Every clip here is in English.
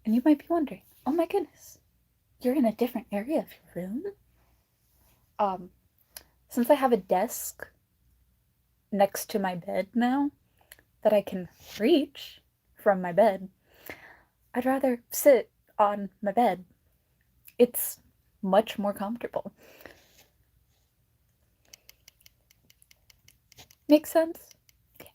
And you might be wondering, oh my goodness, you're in a different area of your room? Um, since I have a desk next to my bed now that I can reach from my bed, I'd rather sit on my bed. It's much more comfortable. Makes sense? Okay.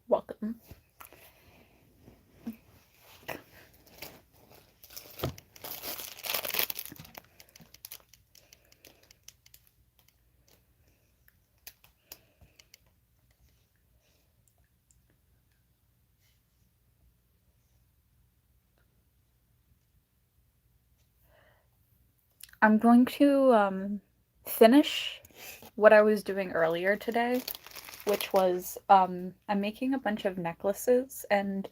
Welcome. I'm going to finish what I was doing earlier today, which was I'm making a bunch of necklaces and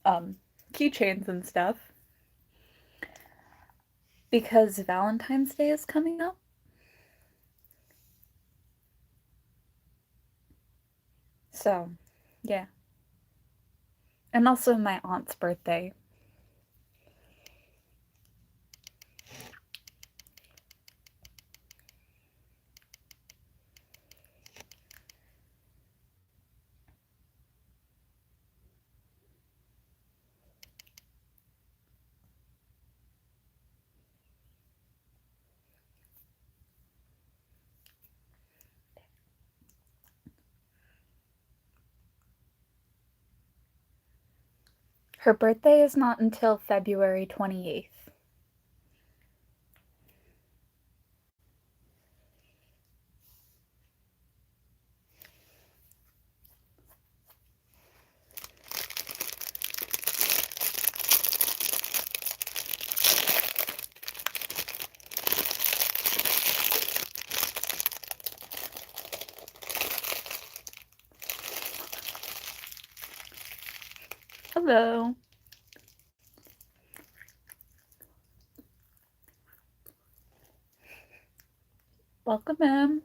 keychains and stuff because Valentine's Day is coming up. So, yeah. And also my aunt's birthday. Her birthday is not until February 28th. Hello. Welcome in.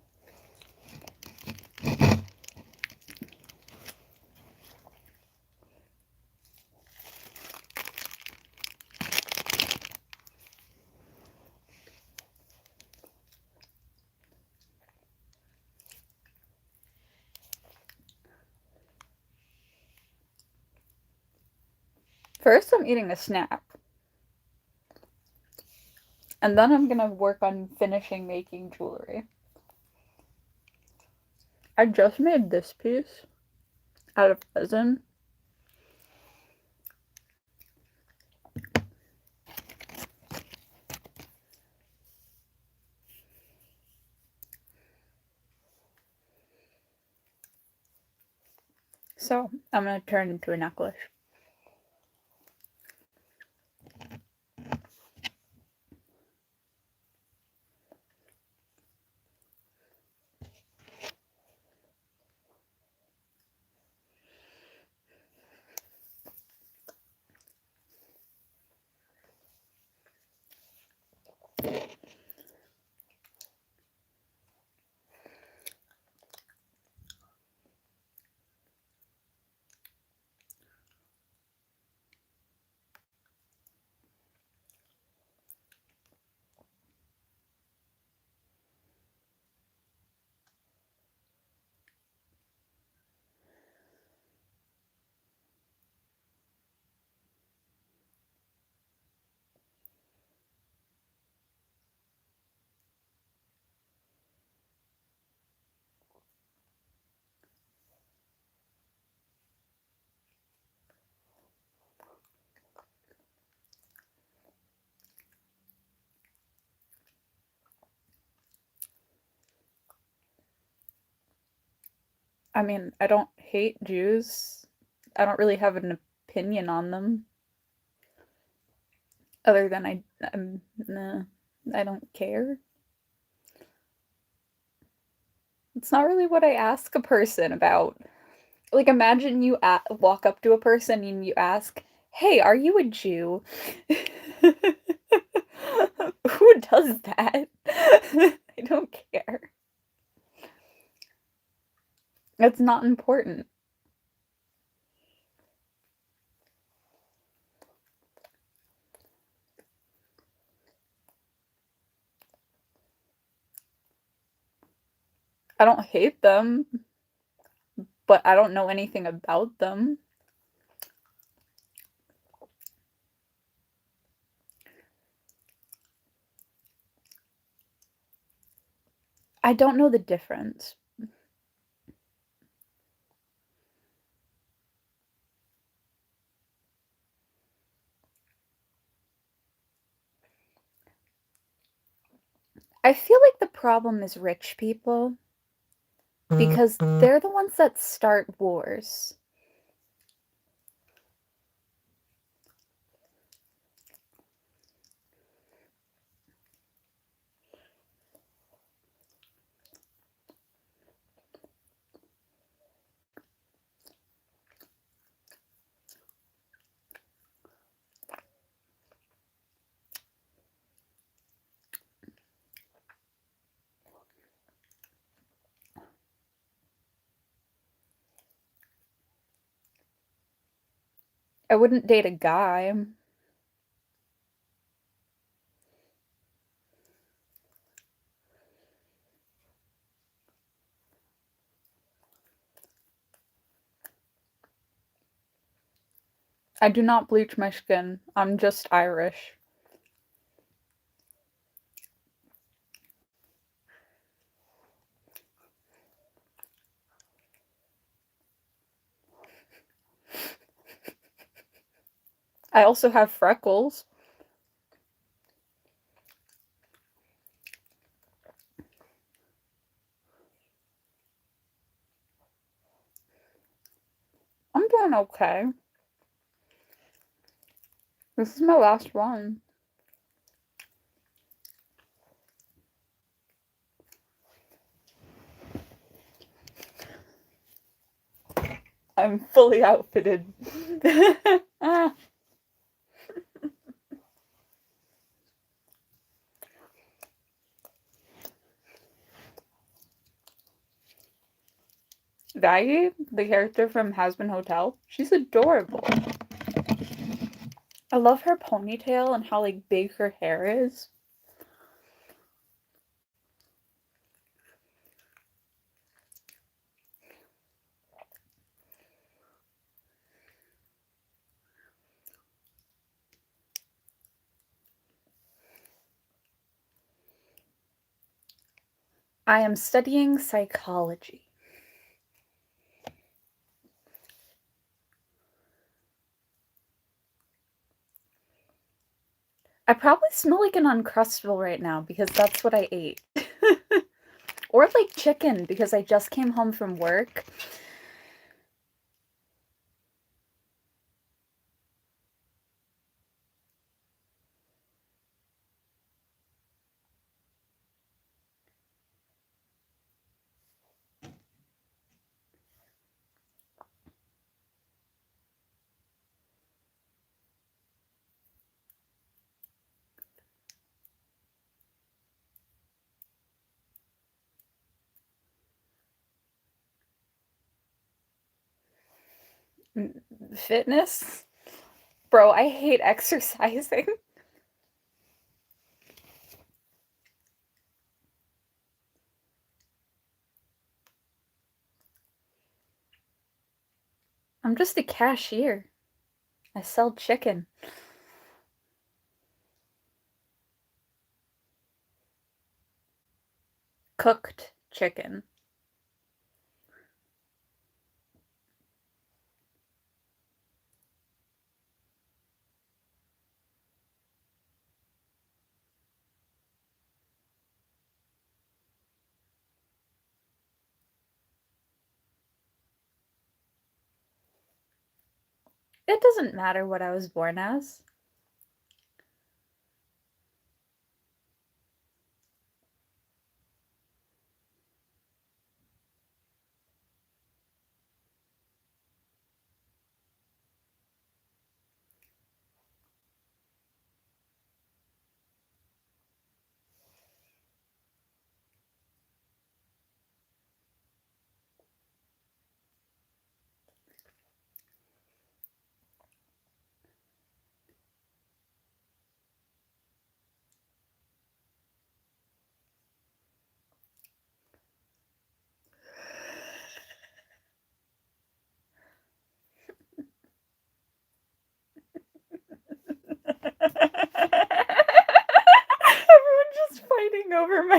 First, I'm eating a snack. And then I'm gonna work on finishing making jewelry. I just made this piece out of resin. So, I'm gonna turn it into a necklace. I mean, I don't hate Jews. I don't really have an opinion on them. Other than I'm nah. I don't care. It's not really what I ask a person about. Like, imagine you walk up to a person and you ask, "Hey, are you a Jew?" Who does that? I don't care. It's not important. I don't hate them, but I don't know anything about them. I don't know the difference. I feel like the problem is rich people because they're the ones that start wars. I wouldn't date a guy. I do not bleach my skin. I'm just Irish. I also have freckles. I'm doing okay. This is my last one. I'm fully outfitted. Ah. Maggie, the character from Hazbin Hotel, she's adorable. I love her ponytail and how like big her hair is. I am studying psychology. I probably smell like an Uncrustable right now because that's what I ate. Or like chicken because I just came home from work. Fitness? Bro, I hate exercising. I'm just a cashier. I sell chicken. Cooked chicken. It doesn't matter what I was born as.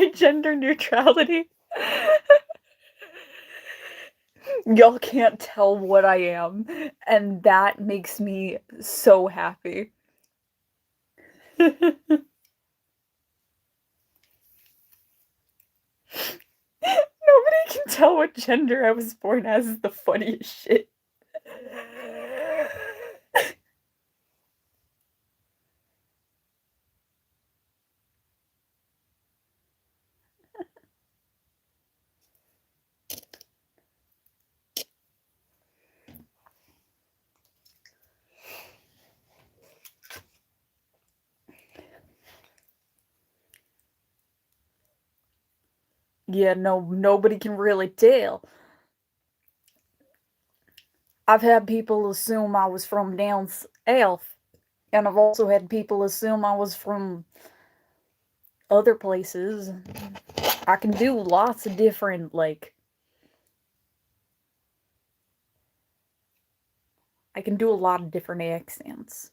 my gender neutrality. Y'all can't tell what I am, and that makes me so happy. Nobody can tell what gender I was born as is the funniest shit. Yeah, no, nobody can really tell. I've had people assume I was from down south, and I've also had people assume I was from other places. I can do lots of different, like, I can do a lot of different accents.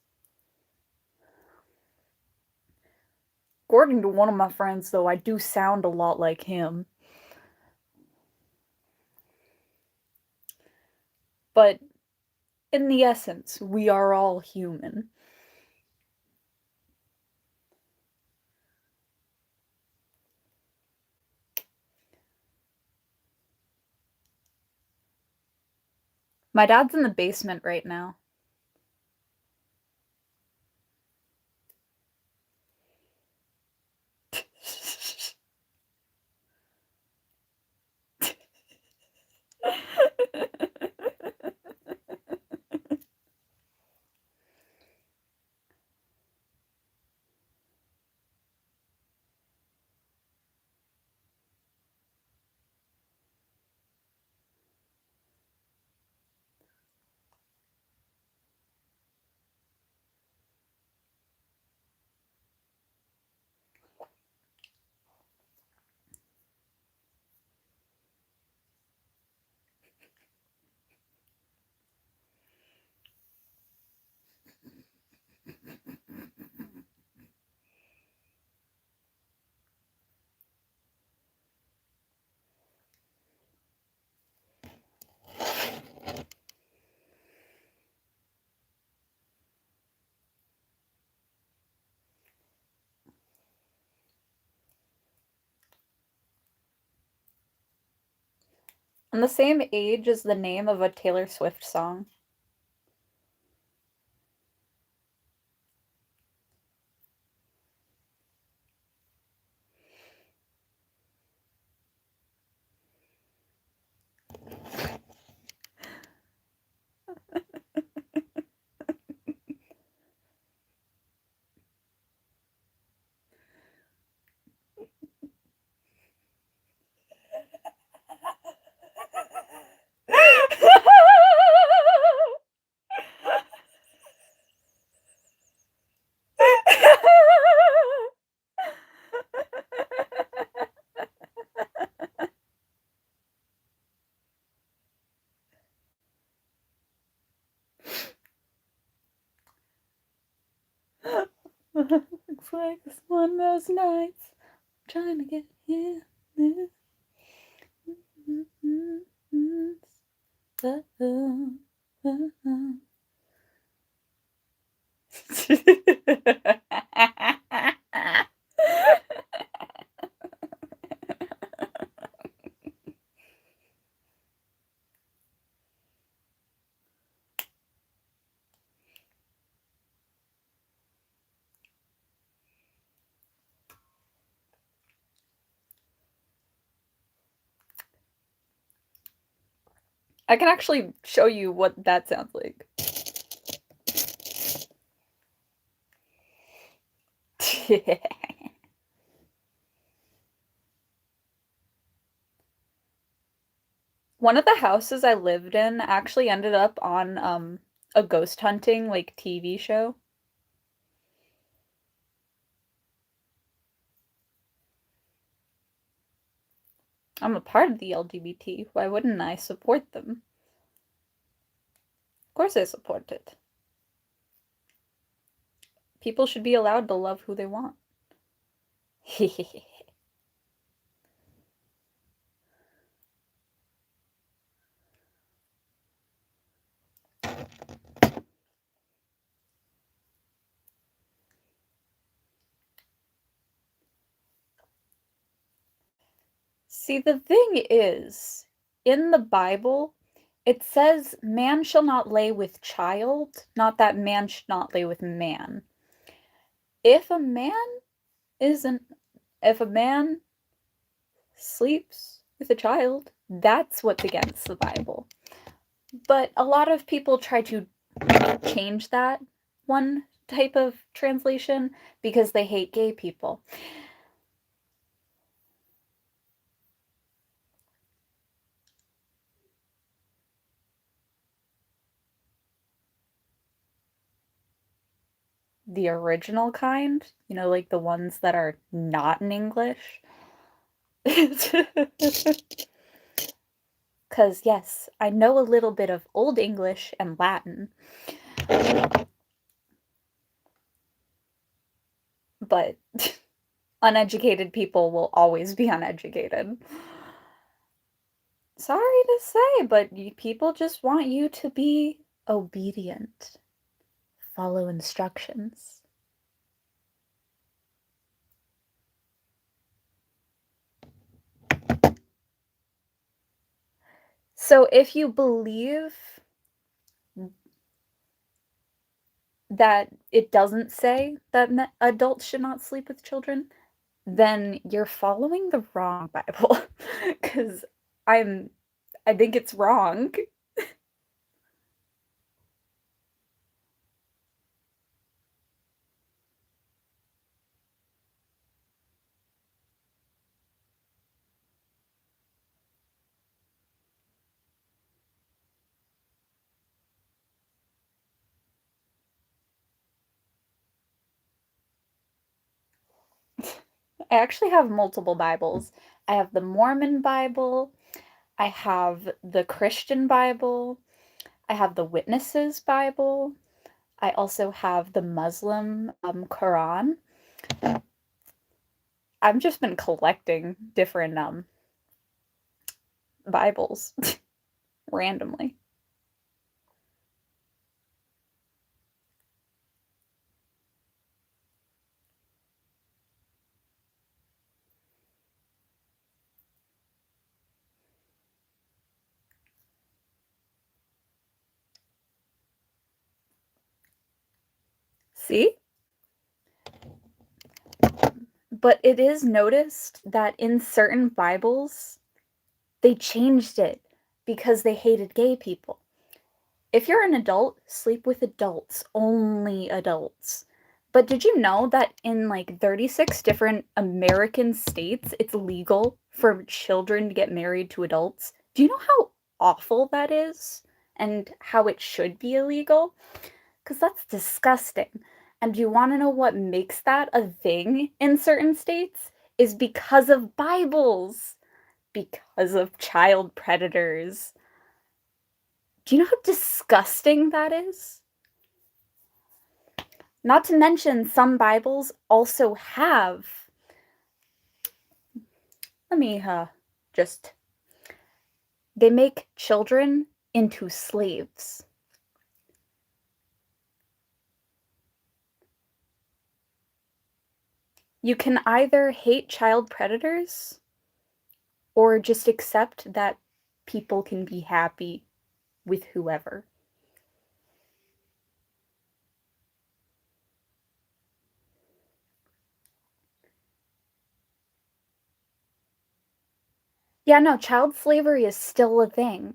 According to one of my friends, though, I do sound a lot like him. But in the essence, we are all human. My dad's in the basement right now. I'm the same age as the name of a Taylor Swift song. Looks like it's one of those nights. I'm trying to get here. I can actually show you what that sounds like. One of the houses I lived in actually ended up on a ghost hunting like TV show. I'm a part of the LGBT. Why wouldn't I support them? Of course I support it. People should be allowed to love who they want. See, the thing is, in the Bible, it says man shall not lay with child, not that man should not lay with man. If a man isn't, if a man sleeps with a child, that's what's against the Bible. But a lot of people try to change that one type of translation because they hate gay people. The original kind, like the ones that are not in English. Because, yes, I know a little bit of Old English and Latin, but uneducated people will always be uneducated. Sorry to say, but people just want you to be obedient, follow instructions. So if you believe that it doesn't say that adults should not sleep with children, then you're following the wrong Bible. Because I think it's wrong. I actually have multiple Bibles. I have the Mormon Bible, I have the Christian Bible, I have the Witnesses Bible, I also have the Muslim Quran. I've just been collecting different Bibles randomly. See? But it is noticed that in certain Bibles, they changed it because they hated gay people. If you're an adult, sleep with adults, only adults. But did you know that in like 36 different American states, it's legal for children to get married to adults? Do you know how awful that is? And how it should be illegal? Because that's disgusting. And do you want to know what makes that a thing in certain states? Is because of Bibles, because of child predators. Do you know how disgusting that is? Not to mention, some Bibles also have. Let me just. They make children into slaves. You can either hate child predators or just accept that people can be happy with whoever. Yeah, no, child slavery is still a thing.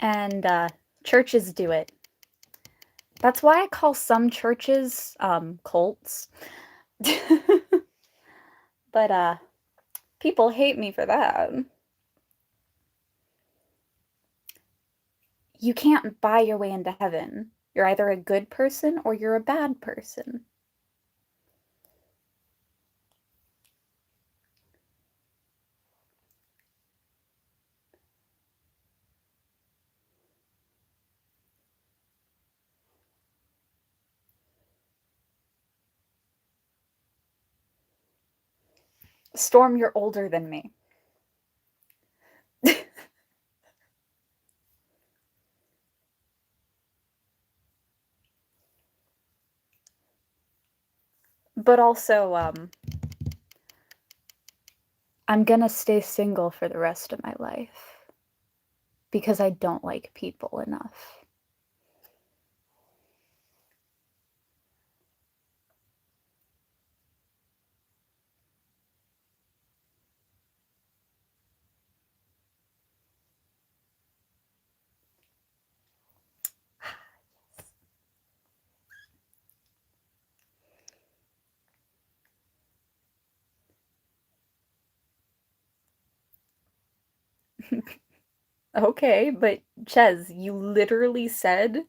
And churches do it. That's why I call some churches cults. But people hate me for that. You can't buy your way into heaven. You're either a good person or you're a bad person. Storm, you're older than me. But also, I'm gonna stay single for the rest of my life because I don't like people enough. Okay, but Ches, you literally said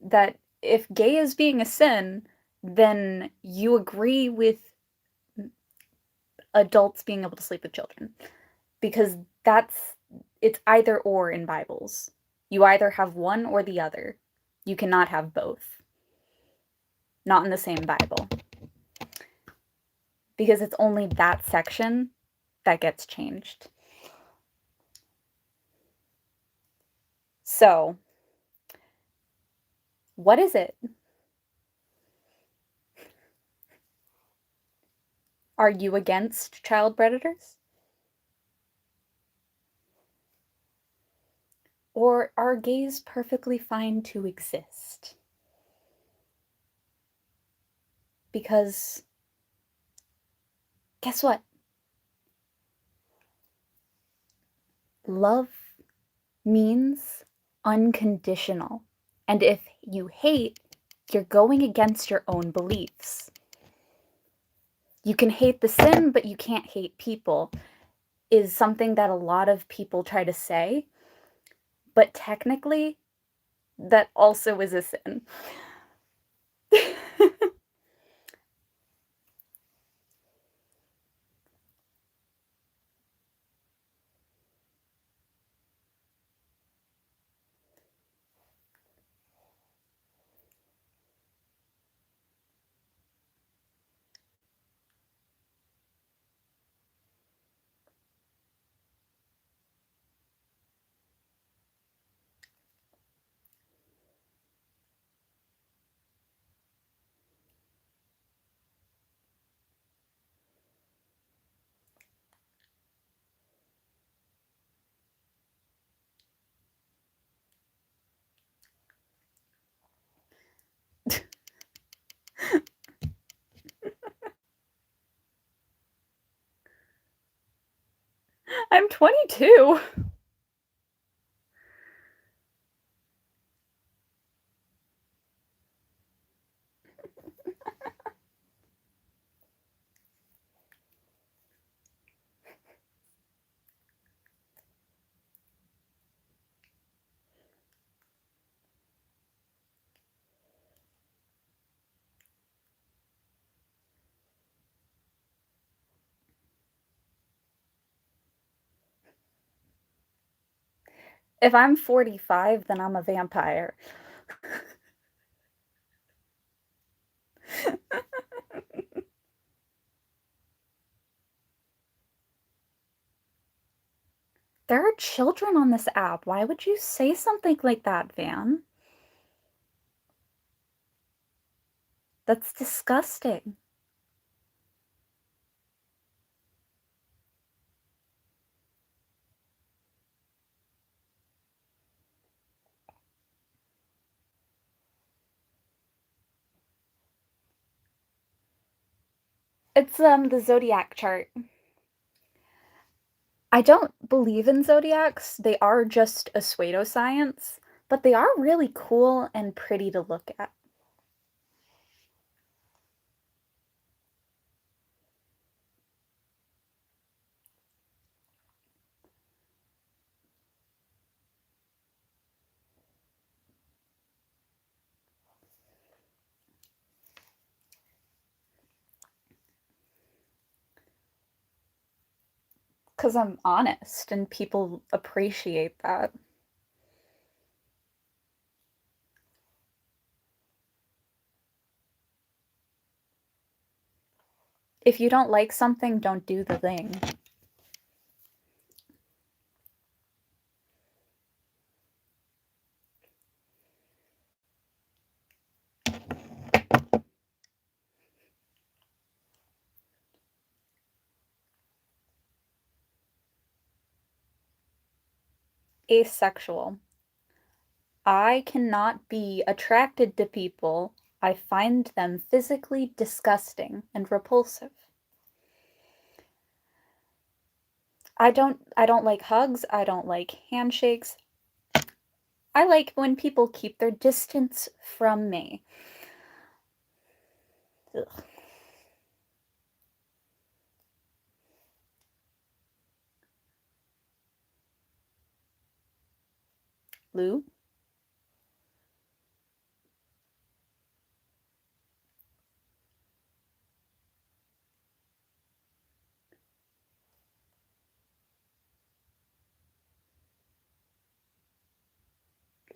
that if gay is being a sin, then you agree with adults being able to sleep with children. Because that's it's either or in Bibles. You either have one or the other. You cannot have both. Not in the same Bible. Because it's only that section that gets changed. So, what is it? Are you against child predators? Or are gays perfectly fine to exist? Because guess what? Love means unconditional. And if you hate, you're going against your own beliefs. You can hate the sin, but you can't hate people, is something that a lot of people try to say. But technically, that also is a sin. I'm 22. If I'm 45, then I'm a vampire. There are children on this app. Why would you say something like that, Van? That's disgusting. It's the zodiac chart. I don't believe in zodiacs. They are just a pseudoscience, but they are really cool and pretty to look at. Because I'm honest and people appreciate that. If you don't like something, don't do the thing. asexual. I cannot be attracted to people. I find them physically disgusting and repulsive. I don't like hugs, I don't like handshakes. I like when people keep their distance from me. Ugh. Lou?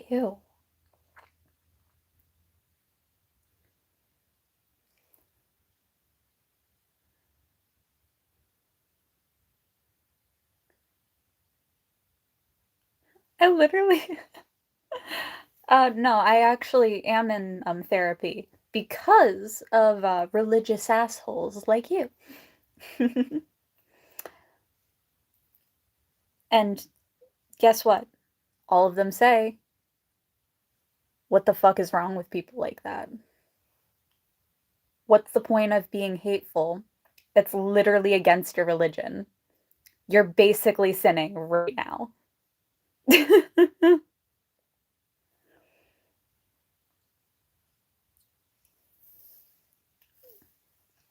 Ew. I literally no, I actually am in therapy because of religious assholes like you. And guess what? All of them say, what the fuck is wrong with people like that? What's the point of being hateful? That's literally against your religion. You're basically sinning right now.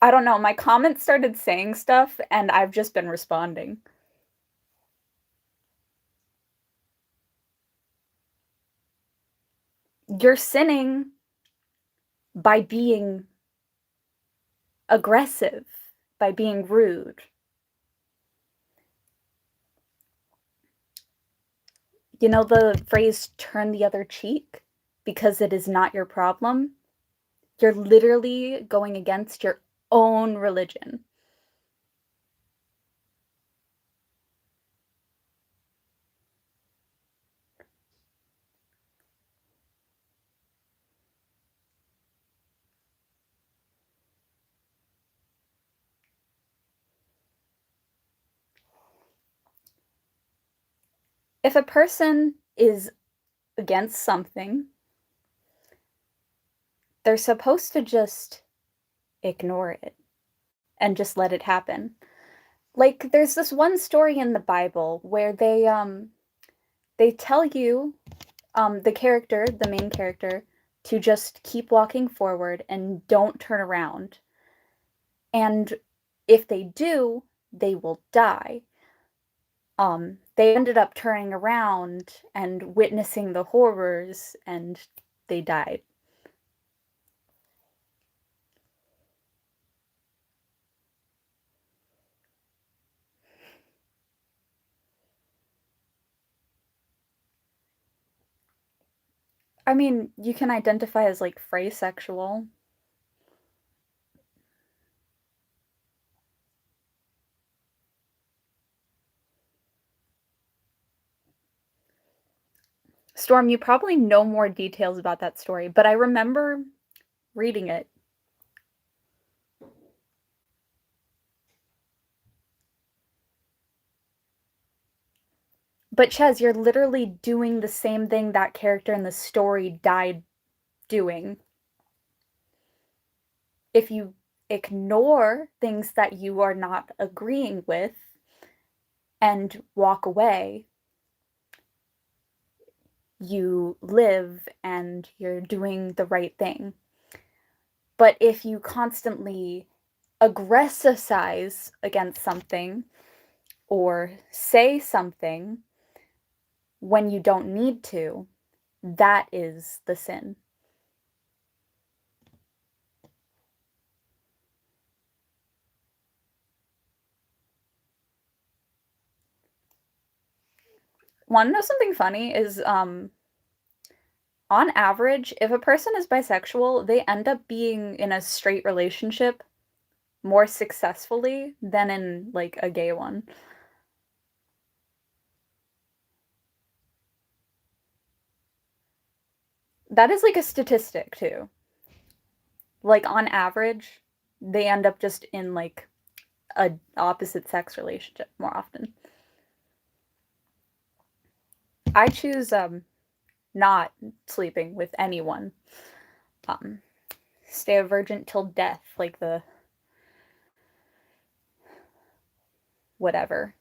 I don't know, my comments started saying stuff and I've just been responding. You're sinning by being aggressive, by being rude. You know the phrase turn the other cheek because it is not your problem? You're literally going against your own religion. If a person is against something, they're supposed to just ignore it and just let it happen. Like there's this one story in the Bible where they tell you the main character to just keep walking forward and don't turn around. And if they do, they will die. They ended up turning around and witnessing the horrors and they died. I mean, you can identify as like phrasexual. Storm, you probably know more details about that story, but I remember reading it. But Ches, you're literally doing the same thing that character in the story died doing. If you ignore things that you are not agreeing with and walk away, you live and you're doing the right thing. But if you constantly aggressivize against something or say something when you don't need to, that is the sin. Want to know something funny is on average, if a person is bisexual, they end up being in a straight relationship more successfully than in like a gay one. That is like a statistic too. Like on average, they end up just in like a opposite sex relationship more often. I choose not sleeping with anyone. Um, stay a virgin till death, like the whatever.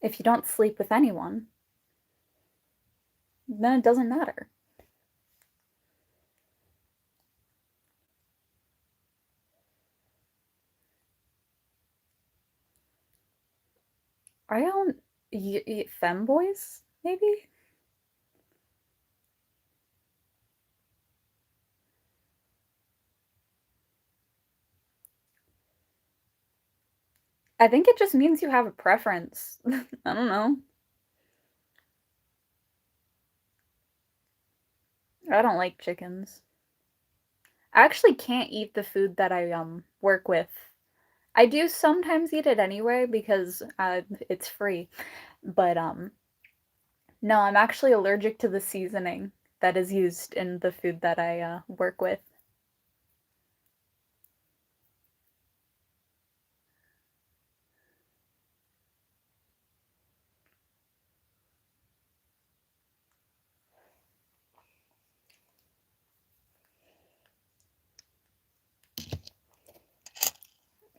If you don't sleep with anyone, then it doesn't matter. I don't femboys maybe. I think it just means you have a preference. I don't know. I don't like chickens. I actually can't eat the food that I work with. I do sometimes eat it anyway because it's free. But no, I'm actually allergic to the seasoning that is used in the food that I work with.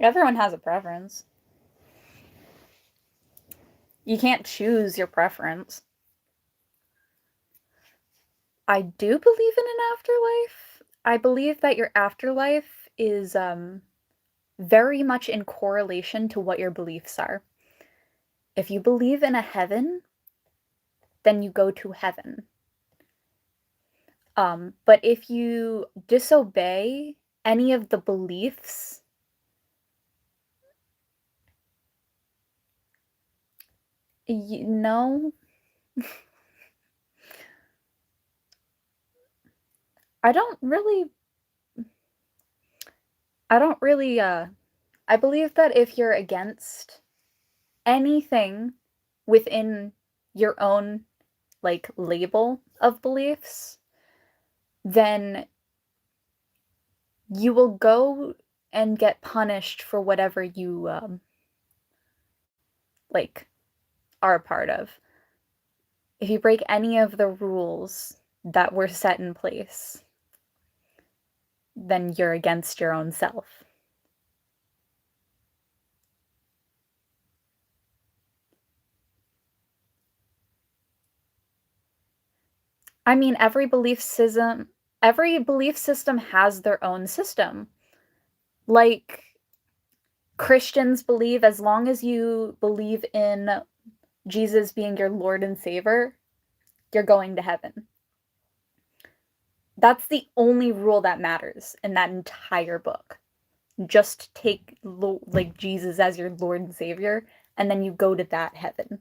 Everyone has a preference. You can't choose your preference. I do believe in an afterlife. I believe that your afterlife is very much in correlation to what your beliefs are. If you believe in a heaven, then you go to heaven. But if you disobey any of the beliefs, no, I don't really, I don't really, I believe that if you're against anything within your own, like, label of beliefs, then you will go and get punished for whatever you, like, are a part of. If you break any of the rules that were set in place, then you're against your own self. I mean, every belief system has their own system. Like Christians believe, as long as you believe in Jesus being your Lord and Savior, you're going to heaven. That's the only rule that matters in that entire book. Just take like Jesus as your Lord and Savior, and then you go to that heaven.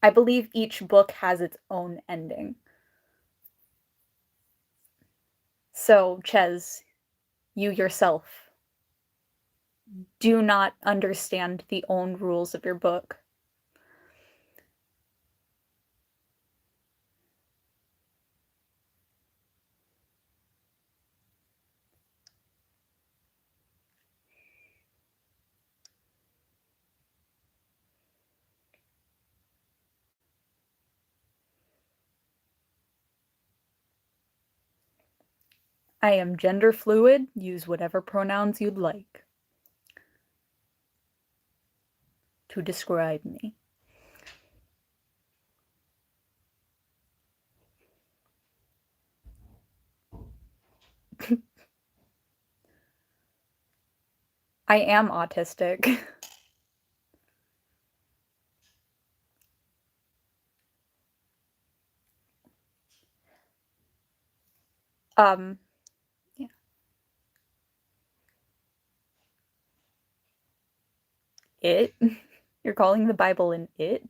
I believe each book has its own ending. So, Ches, you yourself do not understand the own rules of your book. I am gender fluid. Use whatever pronouns you'd like to describe me. I am autistic. Yeah. It? You're calling the Bible an it?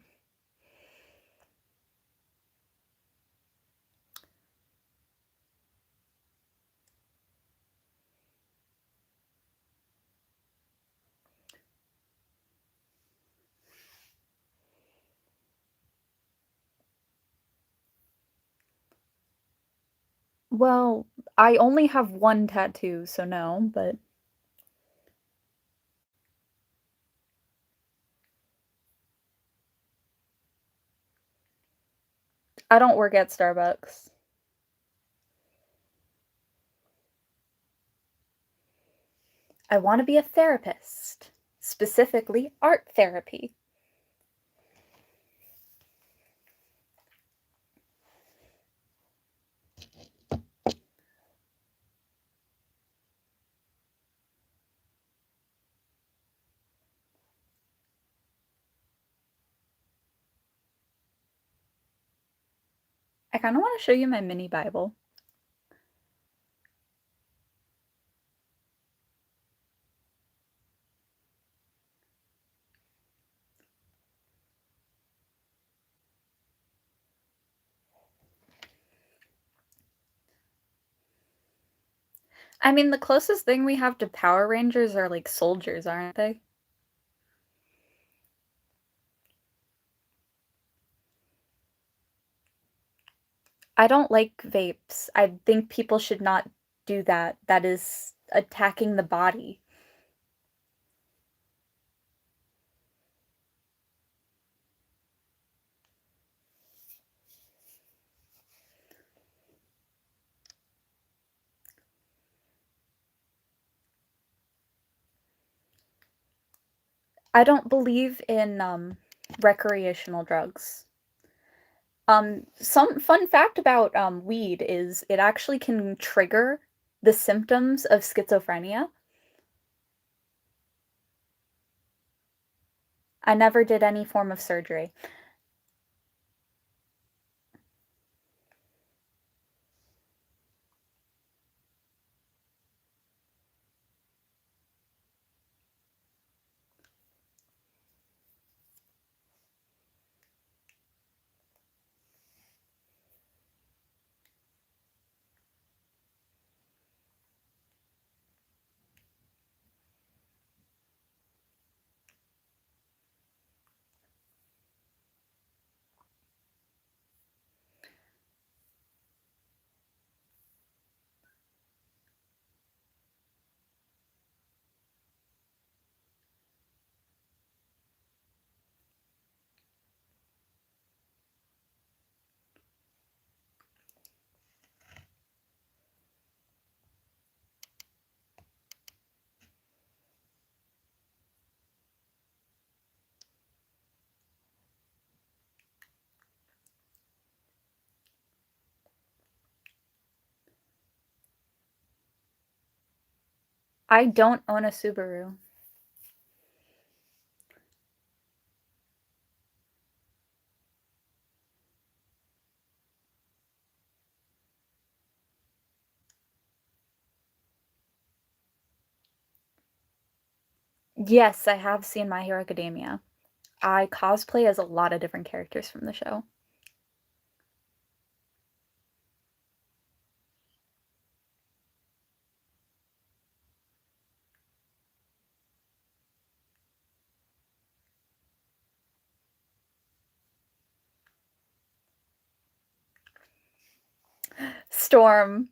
Well, I only have one tattoo, so no, but I don't work at Starbucks. I want to be a therapist, specifically art therapy. I kind of want to show you my mini Bible. I mean, the closest thing we have to Power Rangers are like soldiers, aren't they? I don't like vapes. I think people should not do that. That is attacking the body. I don't believe in recreational drugs. Some fun fact about weed is it actually can trigger the symptoms of schizophrenia. I never did any form of surgery. I don't own a Subaru. Yes, I have seen My Hero Academia. I cosplay as a lot of different characters from the show. Storm.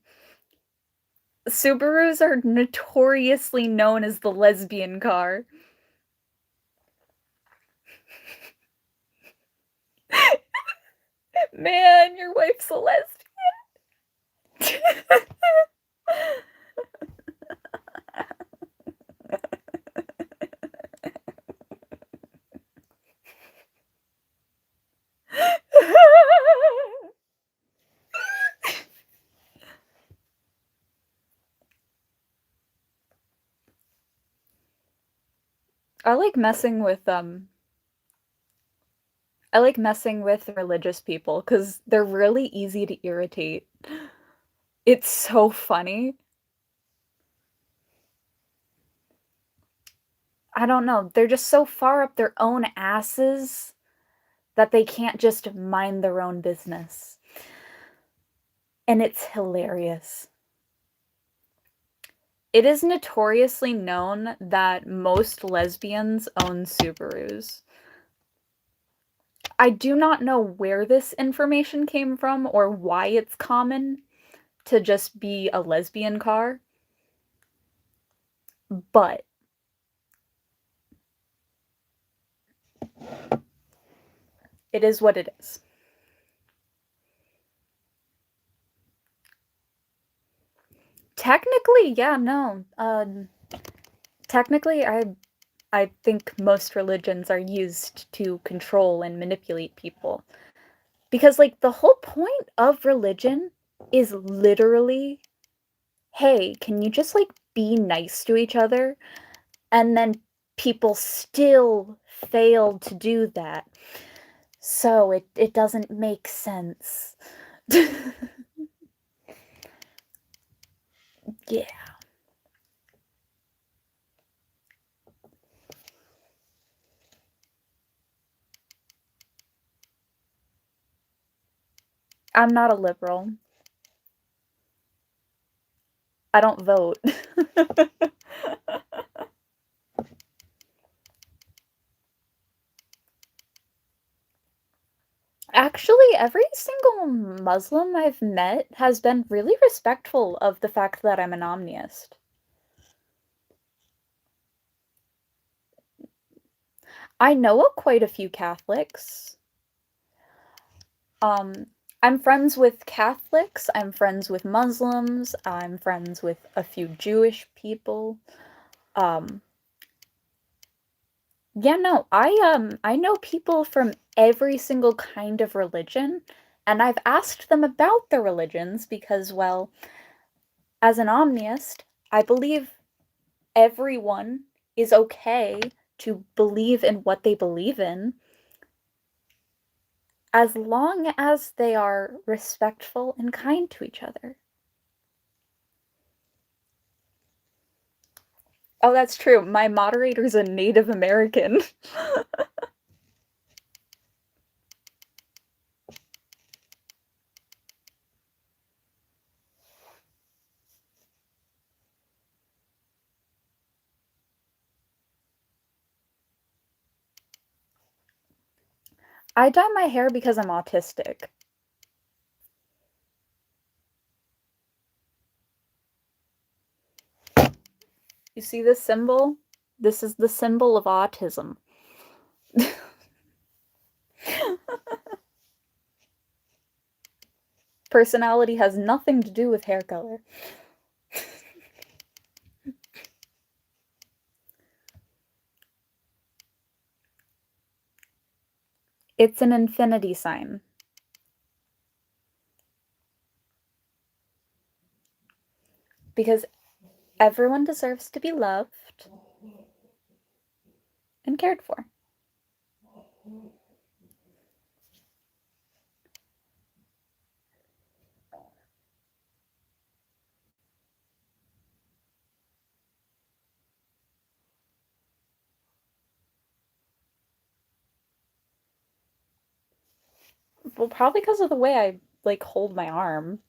Subarus are notoriously known as the lesbian car. Man, your wife's a lesbian. I like messing with I like messing with religious people because they're really easy to irritate. It's so funny. I don't know. They're just so far up their own asses that they can't just mind their own business. And it's hilarious. It is notoriously known that most lesbians own Subarus. I do not know where this information came from or why it's common to just be a lesbian car, but it is what it is. Technically, yeah, no. Technically, I think most religions are used to control and manipulate people. Because, like, the whole point of religion is literally, hey, can you just, like, be nice to each other? And then people still fail to do that. So it doesn't make sense. Yeah. I'm not a liberal. I don't vote. Actually, every single Muslim I've met has been really respectful of the fact that I'm an omniist. I know quite a few Catholics. Um, I'm friends with Catholics, I'm friends with Muslims, I'm friends with a few Jewish people. Um, yeah, no, I know people from every single kind of religion, and I've asked them about their religions because, well, as an omniist, I believe everyone is okay to believe in what they believe in as long as they are respectful and kind to each other. Oh, that's true. My moderator's a Native American. I dye my hair because I'm autistic. You see this symbol? This is the symbol of autism. Personality has nothing to do with hair color. It's an infinity sign. Because everyone deserves to be loved and cared for. Well, probably because of the way I, like, hold my arm.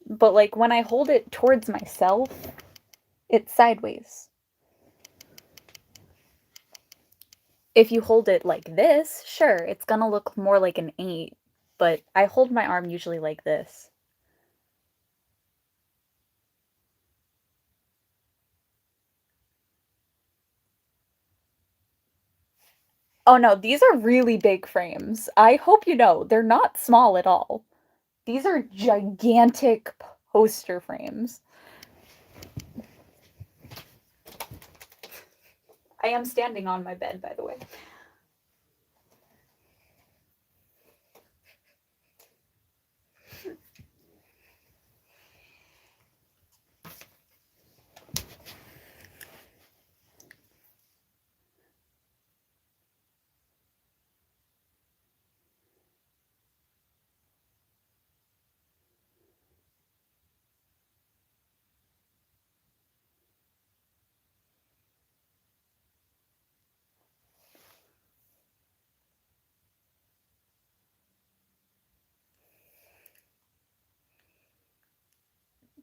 But, like, when I hold it towards myself, it's sideways. If you hold it like this, sure, it's gonna look more like an 8, but I hold my arm usually like this. Oh no, these are really big frames. I hope you know, they're not small at all. These are gigantic poster frames. I am standing on my bed, by the way.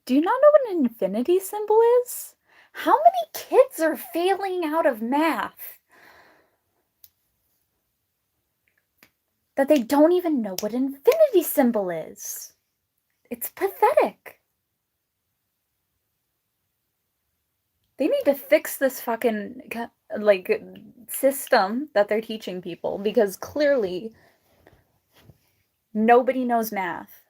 Do you not know what an infinity symbol is? How many kids are failing out of math that they don't even know what an infinity symbol is? It's pathetic. They need to fix this fucking, like, system that they're teaching people because clearly nobody knows math.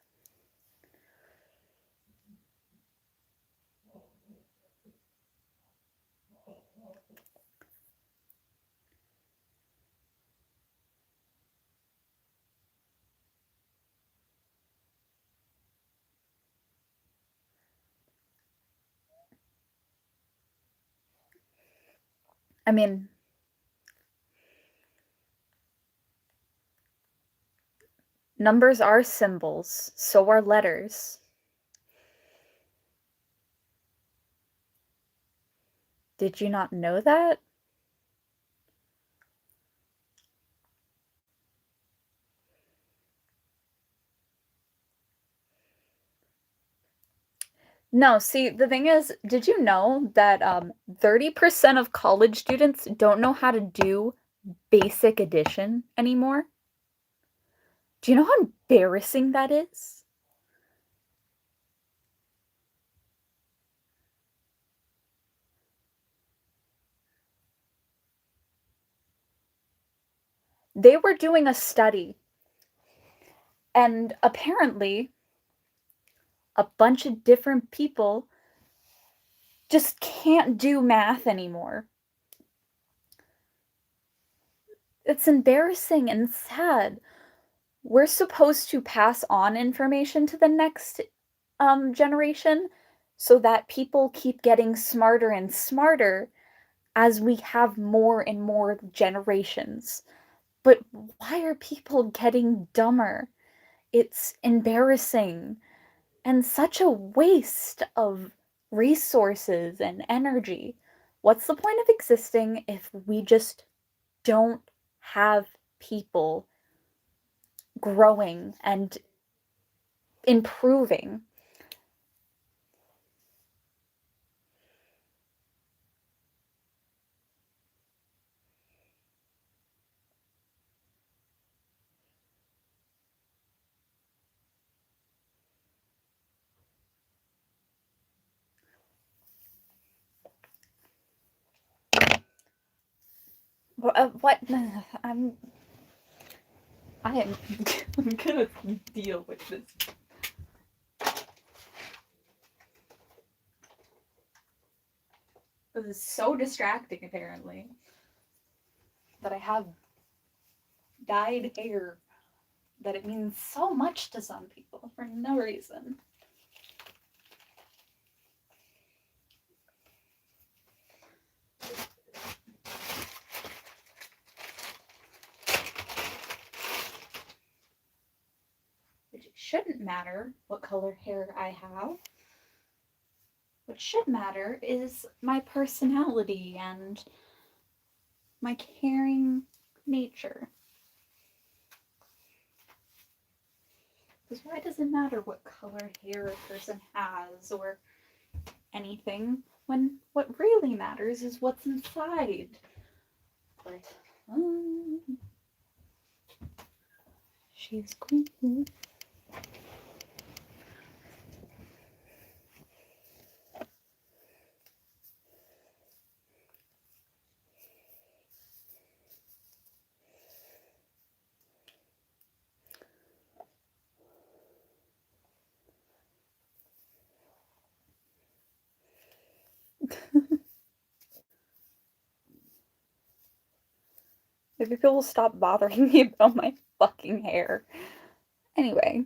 I mean, numbers are symbols, so are letters. Did you not know that? No, see, the thing is, did you know that 30% of college students don't know how to do basic addition anymore? Do you know how embarrassing that is? They were doing a study, and apparently, a bunch of different people just can't do math anymore. It's embarrassing and sad. We're supposed to pass on information to the next generation so that people keep getting smarter and smarter as we have more and more generations. But why are people getting dumber? It's embarrassing and such a waste of resources and energy. What's the point of existing if we just don't have people growing and improving? What? I am I'm gonna deal with this. This is so distracting, apparently, that I have dyed hair, that it means so much to some people for no reason. It shouldn't matter what color hair I have. What should matter is my personality and my caring nature. Because why does it matter what color hair a person has or anything when what really matters is what's inside? But she's cool. Maybe people will stop bothering me about my fucking hair. Anyway.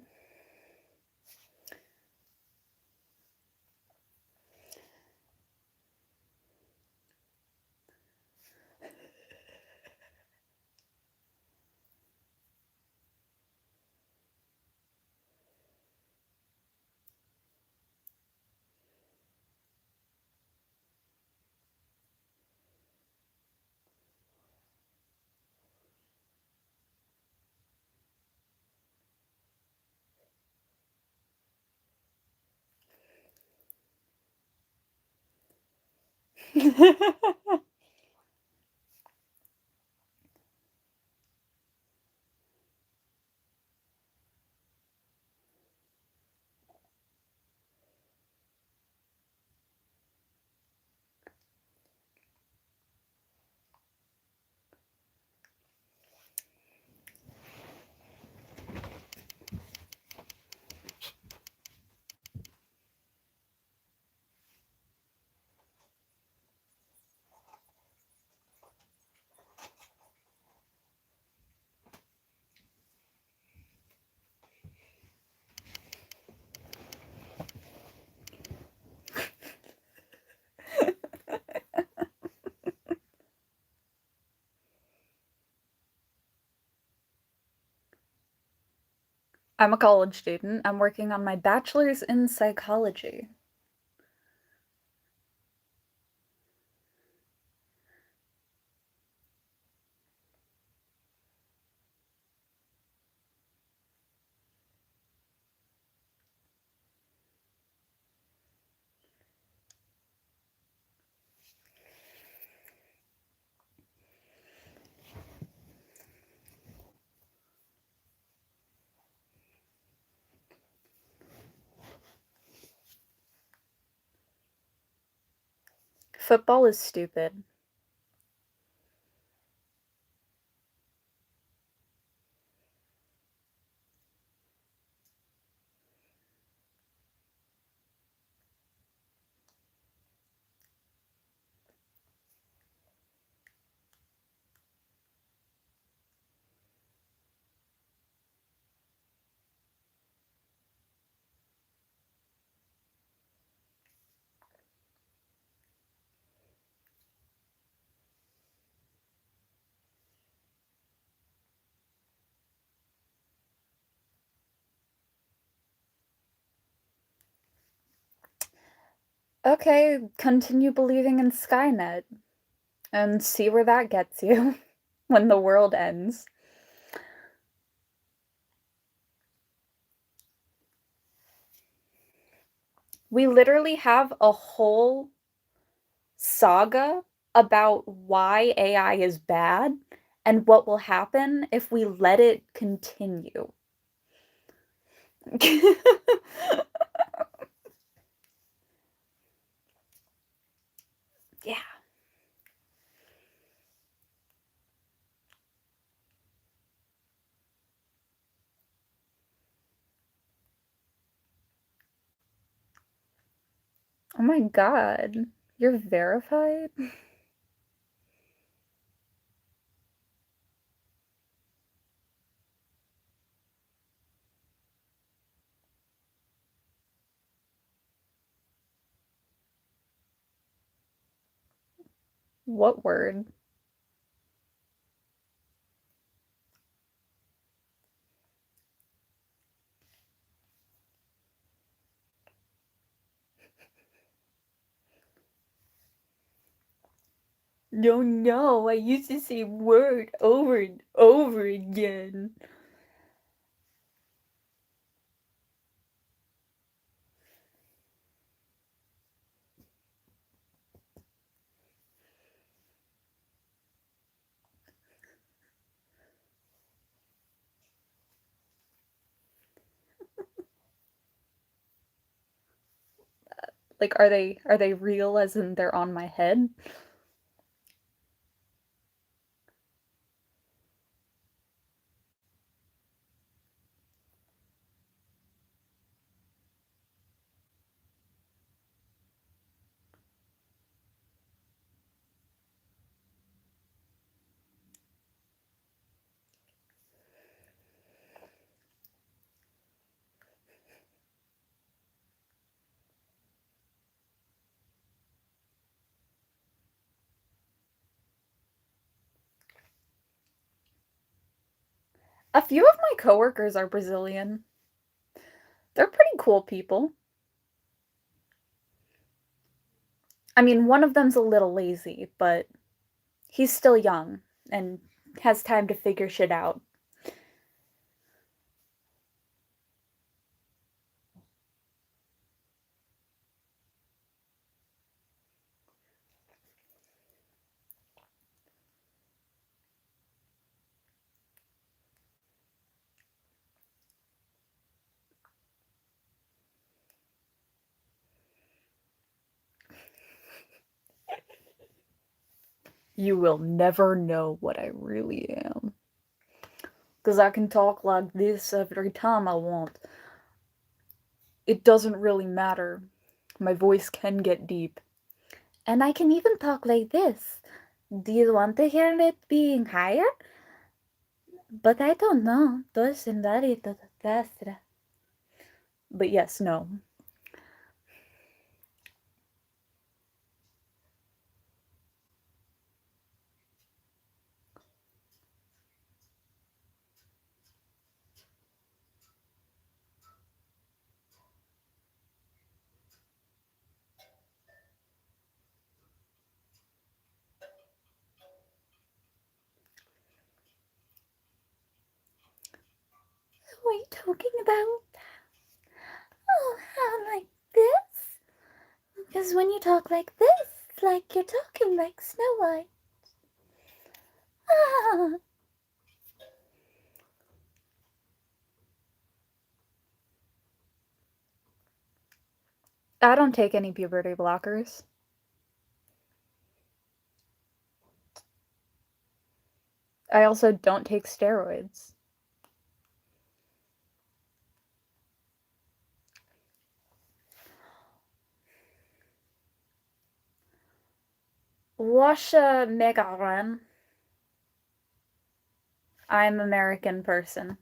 I'm a college student. I'm working on my bachelor's in psychology. Football is stupid. Okay, continue believing in Skynet and see where that gets you when the world ends. We literally have a whole saga about why AI is bad and what will happen if we let it continue. Yeah. Oh my god. You're verified? What word? No, no, I used to say word over and over again. Like, are they real as in they're on my head? A few of my coworkers are Brazilian. They're pretty cool people. I mean, one of them's a little lazy, but he's still young and has time to figure shit out. You will never know what I really am. Because I can talk like this every time I want. It doesn't really matter. My voice can get deep. And I can even talk like this. Do you want to hear it being higher? But I don't know. But yes, no. What are you talking about? Oh, how like this? Because when you talk like this, it's like you're talking like Snow White. Ah. I don't take any puberty blockers. I also don't take steroids. Washa Megaran. I'm American person.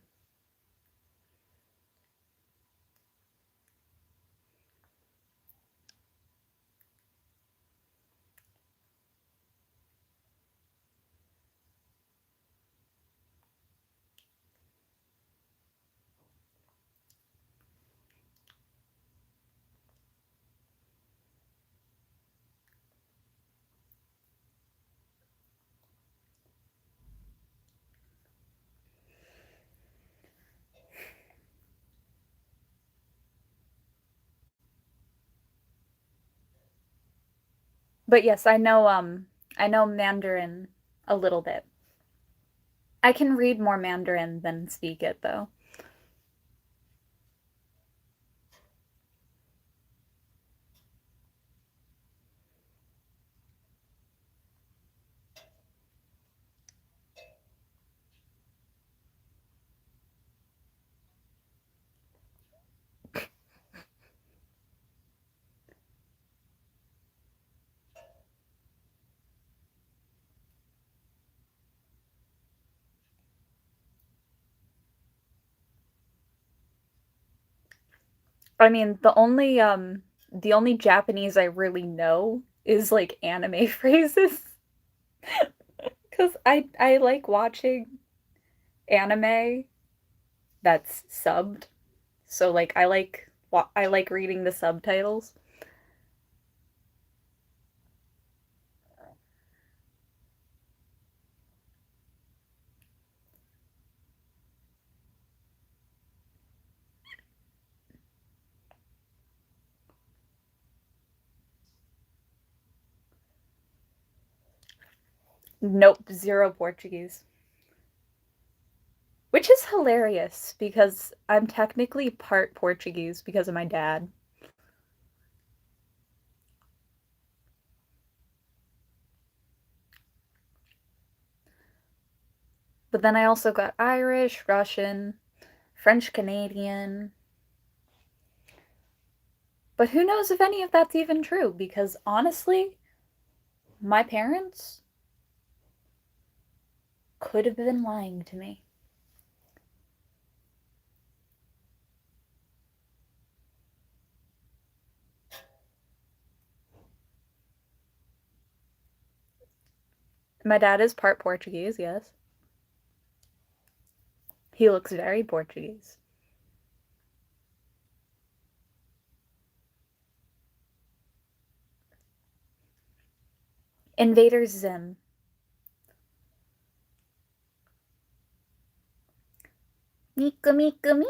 But yes, I know Mandarin a little bit. I can read more Mandarin than speak it though. I mean, the only Japanese I really know is like anime phrases cuz I like watching anime that's subbed. So like I like reading the subtitles. Nope, zero Portuguese. Which is hilarious because I'm technically part Portuguese because of my dad. But then I also got Irish, Russian, French Canadian. But who knows if any of that's even true because honestly, my parents could have been lying to me. My dad is part Portuguese, yes. He looks very Portuguese. Invader Zim. Mika Mika me.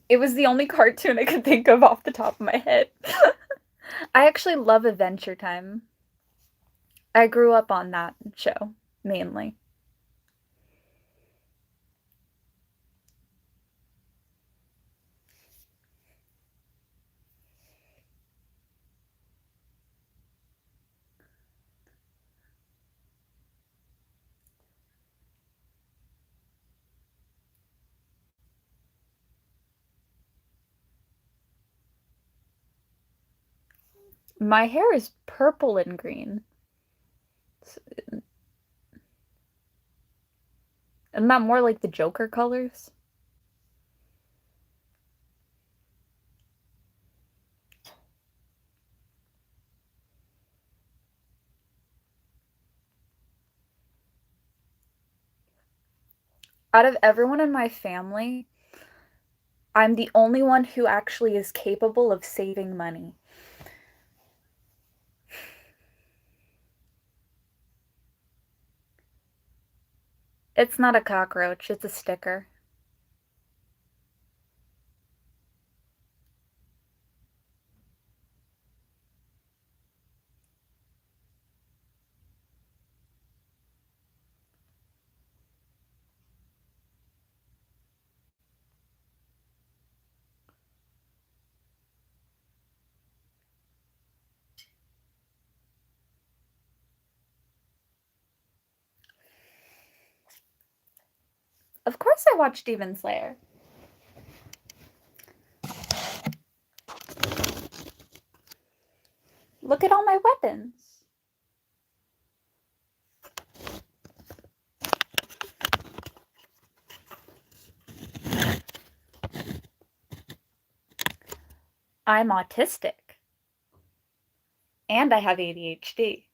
It was the only cartoon I could think of off the top of my head. I actually love Adventure Time. I grew up on that show, mainly. My hair is purple and green. Isn't that more like the Joker colors? Out of everyone in my family, I'm the only one who actually is capable of saving money. It's not a cockroach, it's a sticker. Of course I watch Demon Slayer. Look at all my weapons. I'm autistic. And I have ADHD.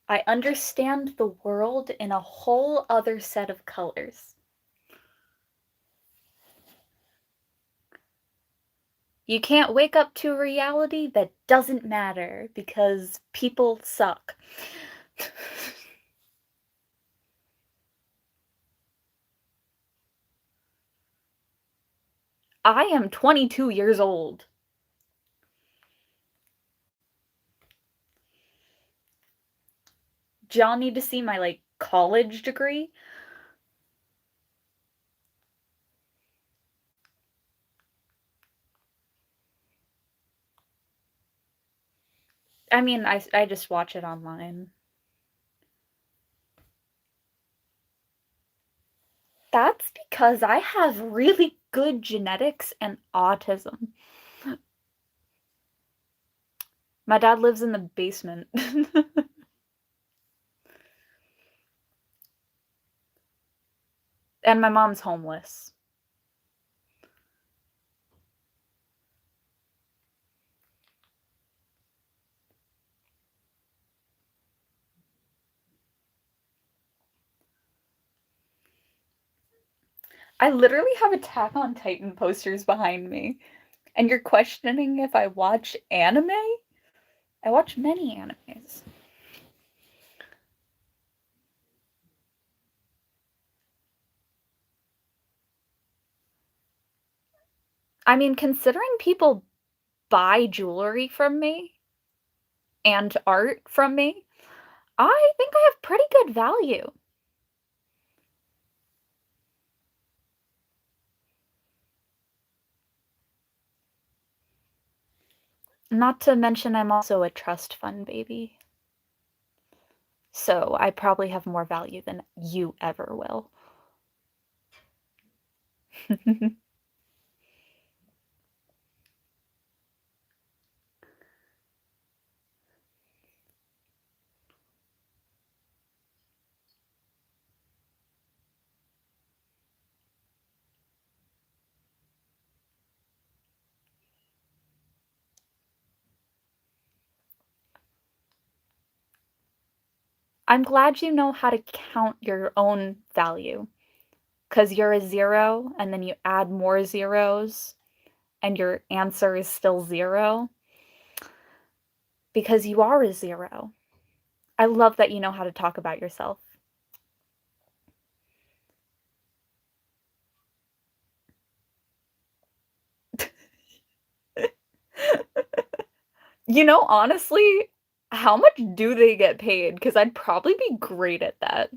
I understand the world in a whole other set of colors. You can't wake up to a reality that doesn't matter because people suck. I am 22 years old. Do y'all need to see my, like, college degree? I mean, I just watch it online. That's because I have really good genetics and autism. My dad lives in the basement. And my mom's homeless. I literally have Attack on Titan posters behind me. And you're questioning if I watch anime? I watch many animes. I mean, considering people buy jewelry from me and art from me, I think I have pretty good value. Not to mention I'm also a trust fund baby. So I probably have more value than you ever will. I'm glad you know how to count your own value. Because you're a zero, and then you add more zeros, and your answer is still zero. Because you are a zero. I love that you know how to talk about yourself. Honestly, how much do they get paid? Because I'd probably be great at that.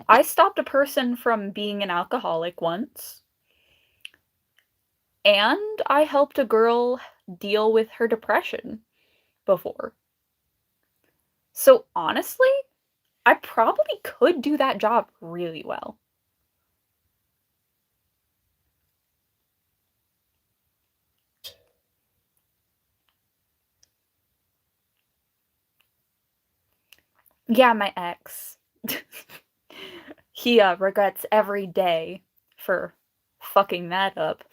I stopped a person from being an alcoholic once, and I helped a girl deal with her depression before. So honestly, I probably could do that job really well. Yeah, my ex. He, regrets every day for fucking that up.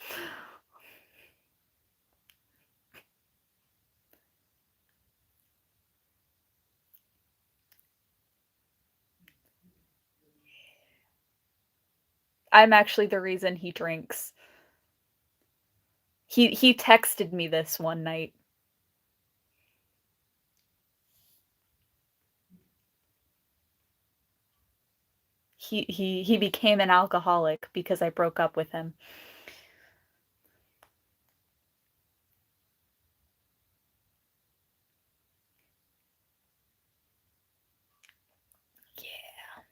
I'm actually the reason he drinks. He texted me this one night. He became an alcoholic because I broke up with him. Yeah.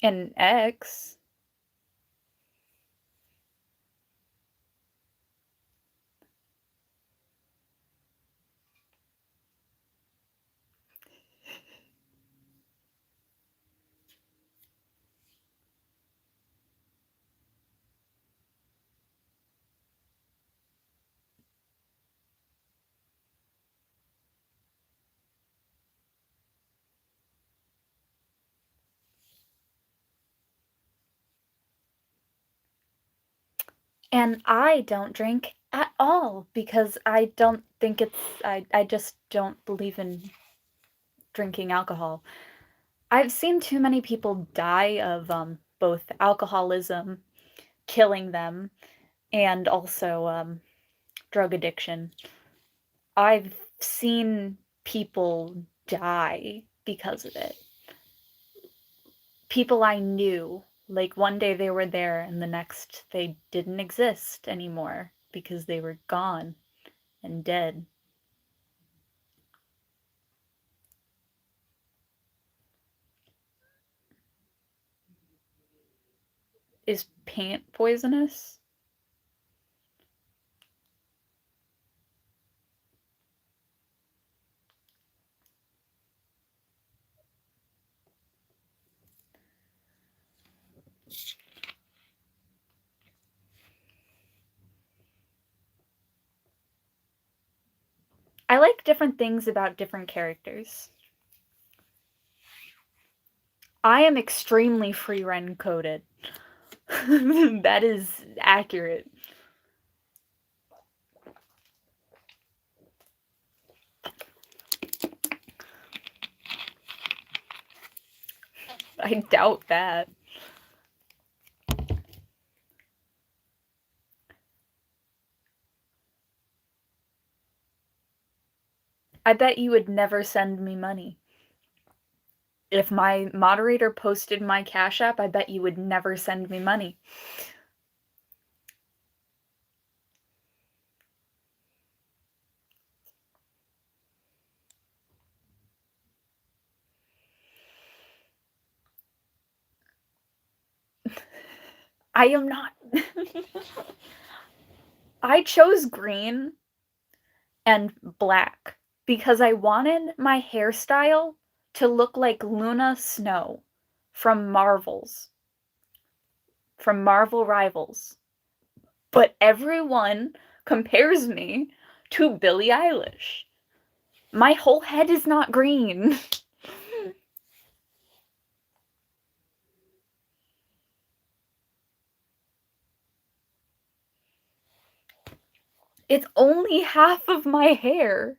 An ex? And I don't drink at all because I don't think it's I just don't believe in drinking alcohol. I've seen too many people die of, both alcoholism killing them and also, drug addiction. I've seen people die because of it. People I knew, like, one day they were there and the next they didn't exist anymore because they were gone and dead. Is paint poisonous? I like different things about different characters. I am extremely free run coded. That is accurate. I doubt that. I bet you would never send me money. If my moderator posted my Cash App, I bet you would never send me money. I am not. I chose green and black because I wanted my hairstyle to look like Luna Snow from from Marvel Rivals. But everyone compares me to Billie Eilish. My whole head is not green. It's only half of my hair.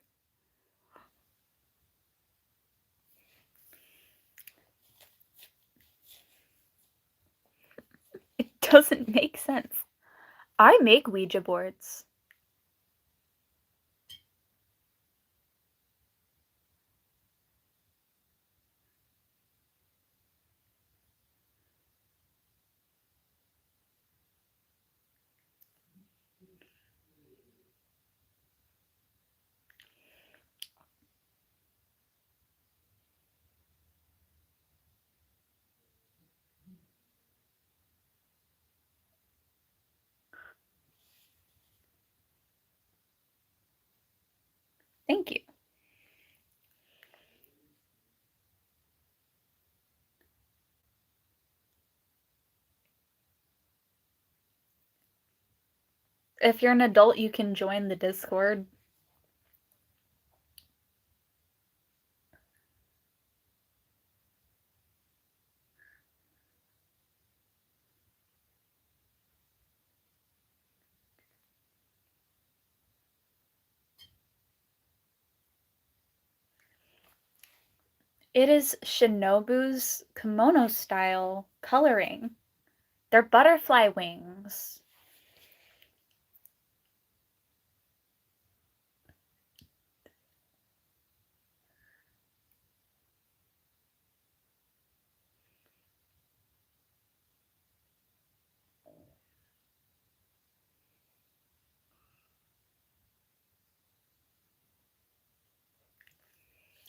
It doesn't make sense. I make Ouija boards. Thank you. If you're an adult, you can join the Discord. It is Shinobu's kimono style coloring. They're butterfly wings.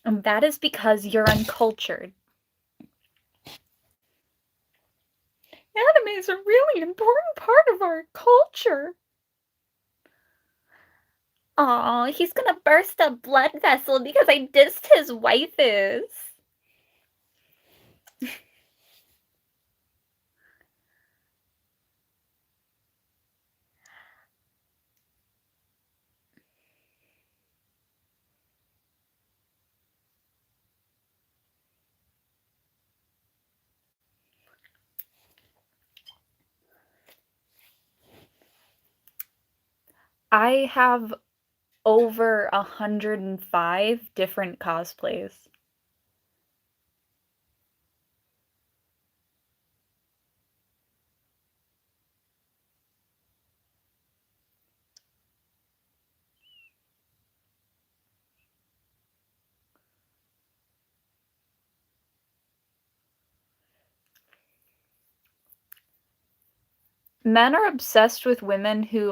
And that is because you're uncultured. Anime is a really important part of our culture. Aw, he's gonna burst a blood vessel because I dissed his waifus. I have over 105 different cosplays. Men are obsessed with women who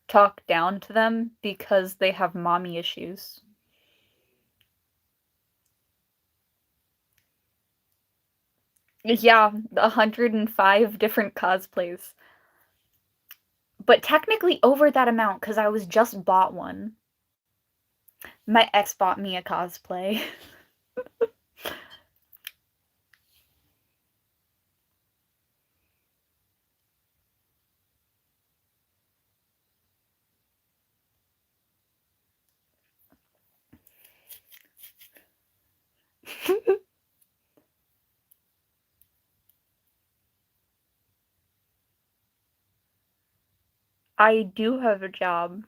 talk down to them because they have mommy issues. Yeah, 105 different cosplays. But technically over that amount because I was just bought one. My ex bought me a cosplay. I do have a job.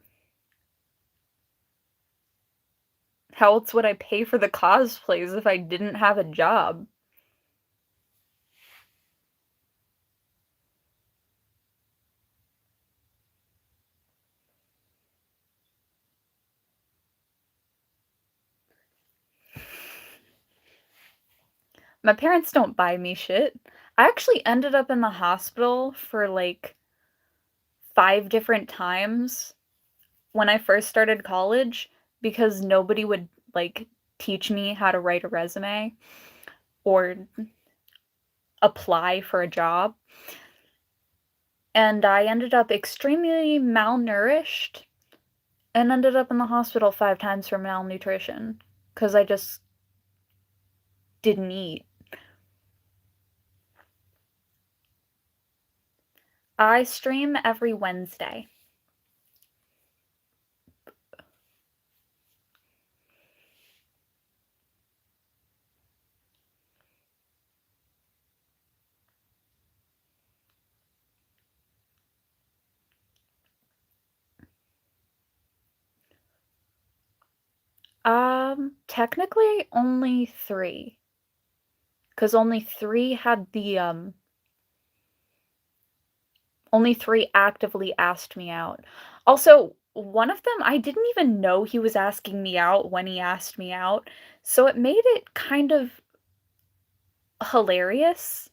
How else would I pay for the cosplays if I didn't have a job? My parents don't buy me shit. I actually ended up in the hospital for like 5 different times when I first started college because nobody would like teach me how to write a resume or apply for a job. And I ended up extremely malnourished and ended up in the hospital 5 times for malnutrition because I just didn't eat. I stream every Wednesday. Technically only 3, because only 3 actively asked me out. Also, one of them, I didn't even know he was asking me out when he asked me out, so it made it kind of hilarious.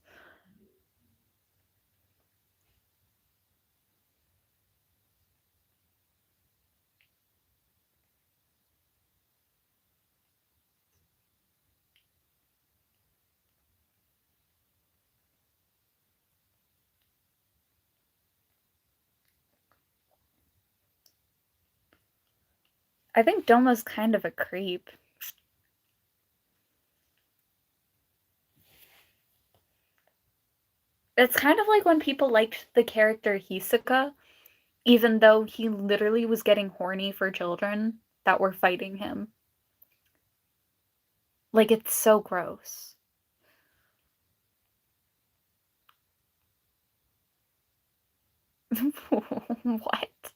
I think Doma's kind of a creep. It's kind of like when people liked the character Hisoka, even though he literally was getting horny for children that were fighting him. Like, it's so gross. What?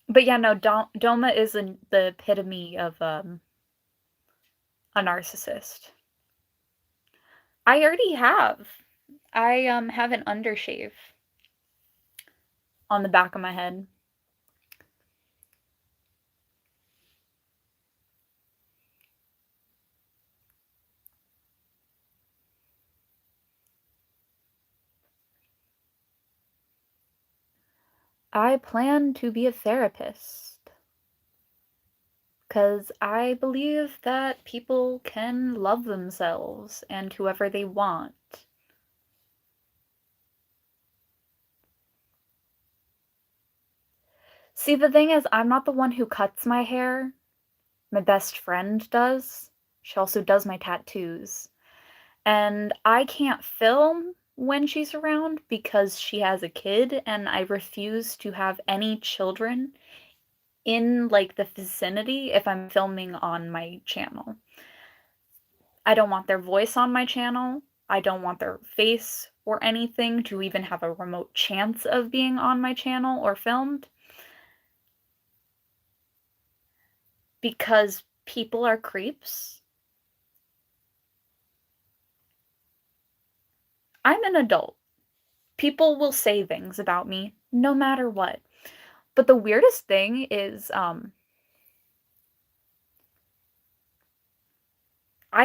But yeah, no, Doma is the epitome of, a narcissist. I already have. I have an undershave on the back of my head. I plan to be a therapist because I believe that people can love themselves and whoever they want. See, the thing is, I'm not the one who cuts my hair. My best friend does. She also does my tattoos. And I can't film when she's around because she has a kid, and I refuse to have any children in, like, the vicinity if I'm filming on my channel. I don't want their voice on my channel. I don't want their face or anything to even have a remote chance of being on my channel or filmed because people are creeps. I'm an adult. People will say things about me no matter what. But the weirdest thing is, I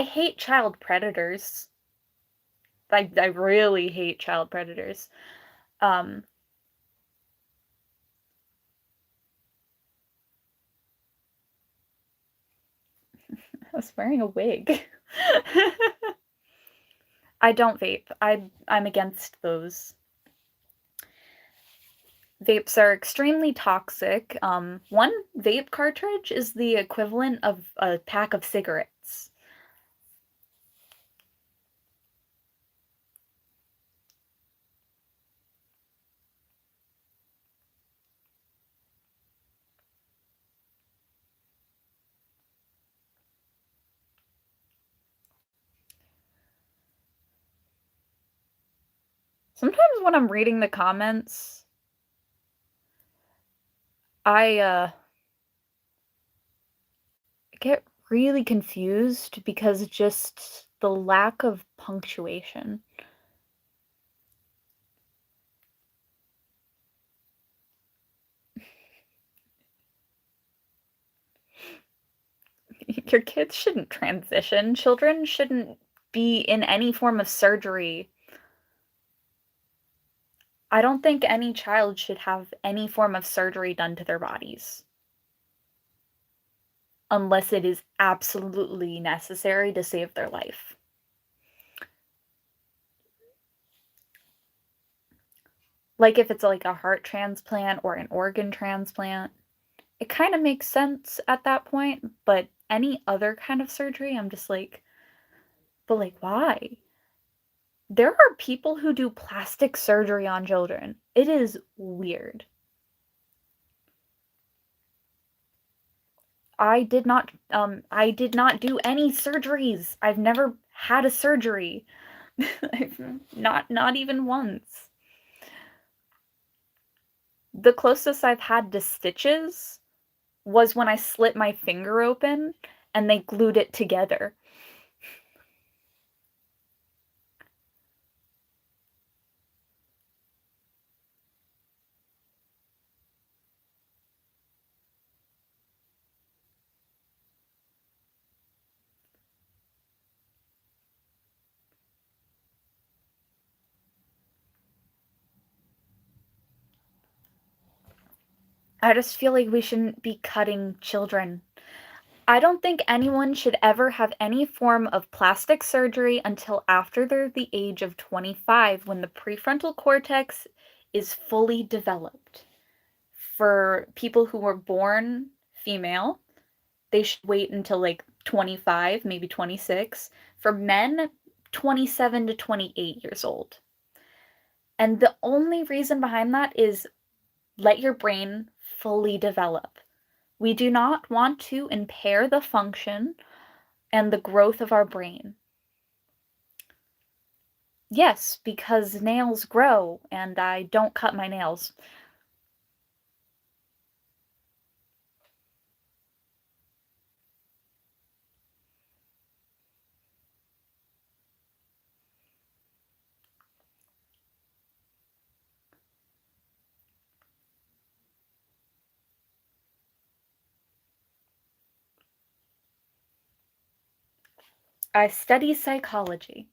hate child predators. I really hate child predators. Um, I was wearing a wig. I don't vape. I'm against those. Vapes are extremely toxic. One vape cartridge is the equivalent of a pack of cigarettes. Sometimes when I'm reading the comments, I get really confused because just the lack of punctuation. Your kids shouldn't transition. Children shouldn't be in any form of surgery. I don't think any child should have any form of surgery done to their bodies unless it is absolutely necessary to save their life. Like if it's like a heart transplant or an organ transplant, it kind of makes sense at that point, but any other kind of surgery, I'm just like, but like, why? There are people who do plastic surgery on children. It is weird. I did not do any surgeries. I've never had a surgery. Not even once. The closest I've had to stitches was when I slit my finger open and they glued it together. I just feel like we shouldn't be cutting children. I don't think anyone should ever have any form of plastic surgery until after they're the age of 25 when the prefrontal cortex is fully developed. For people who were born female, they should wait until like 25, maybe 26. For men, 27 to 28 years old. And the only reason behind that is let your brain fully develop. We do not want to impair the function and the growth of our brain. Yes, because nails grow and I don't cut my nails. I study psychology.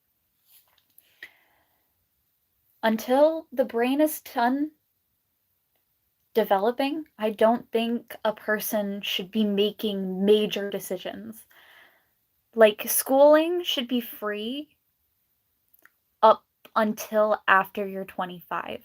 Until the brain is done developing, I don't think a person should be making major decisions. Like, schooling should be free up until after you're 25.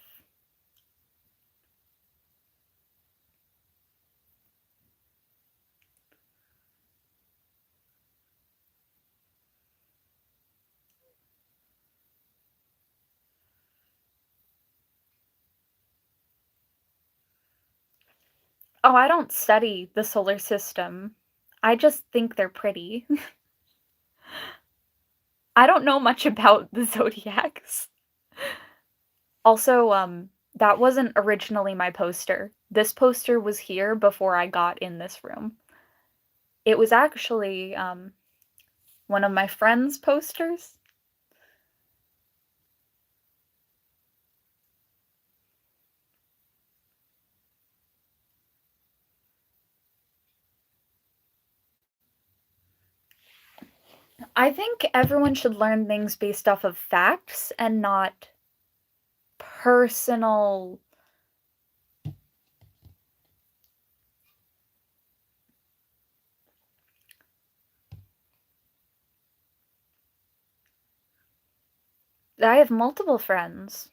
Oh, I don't study the solar system. I just think they're pretty. I don't know much about the zodiacs. Also, that wasn't originally my poster. This poster was here before I got in this room. It was actually, one of my friend's posters. I think everyone should learn things based off of facts and not personal. I have multiple friends.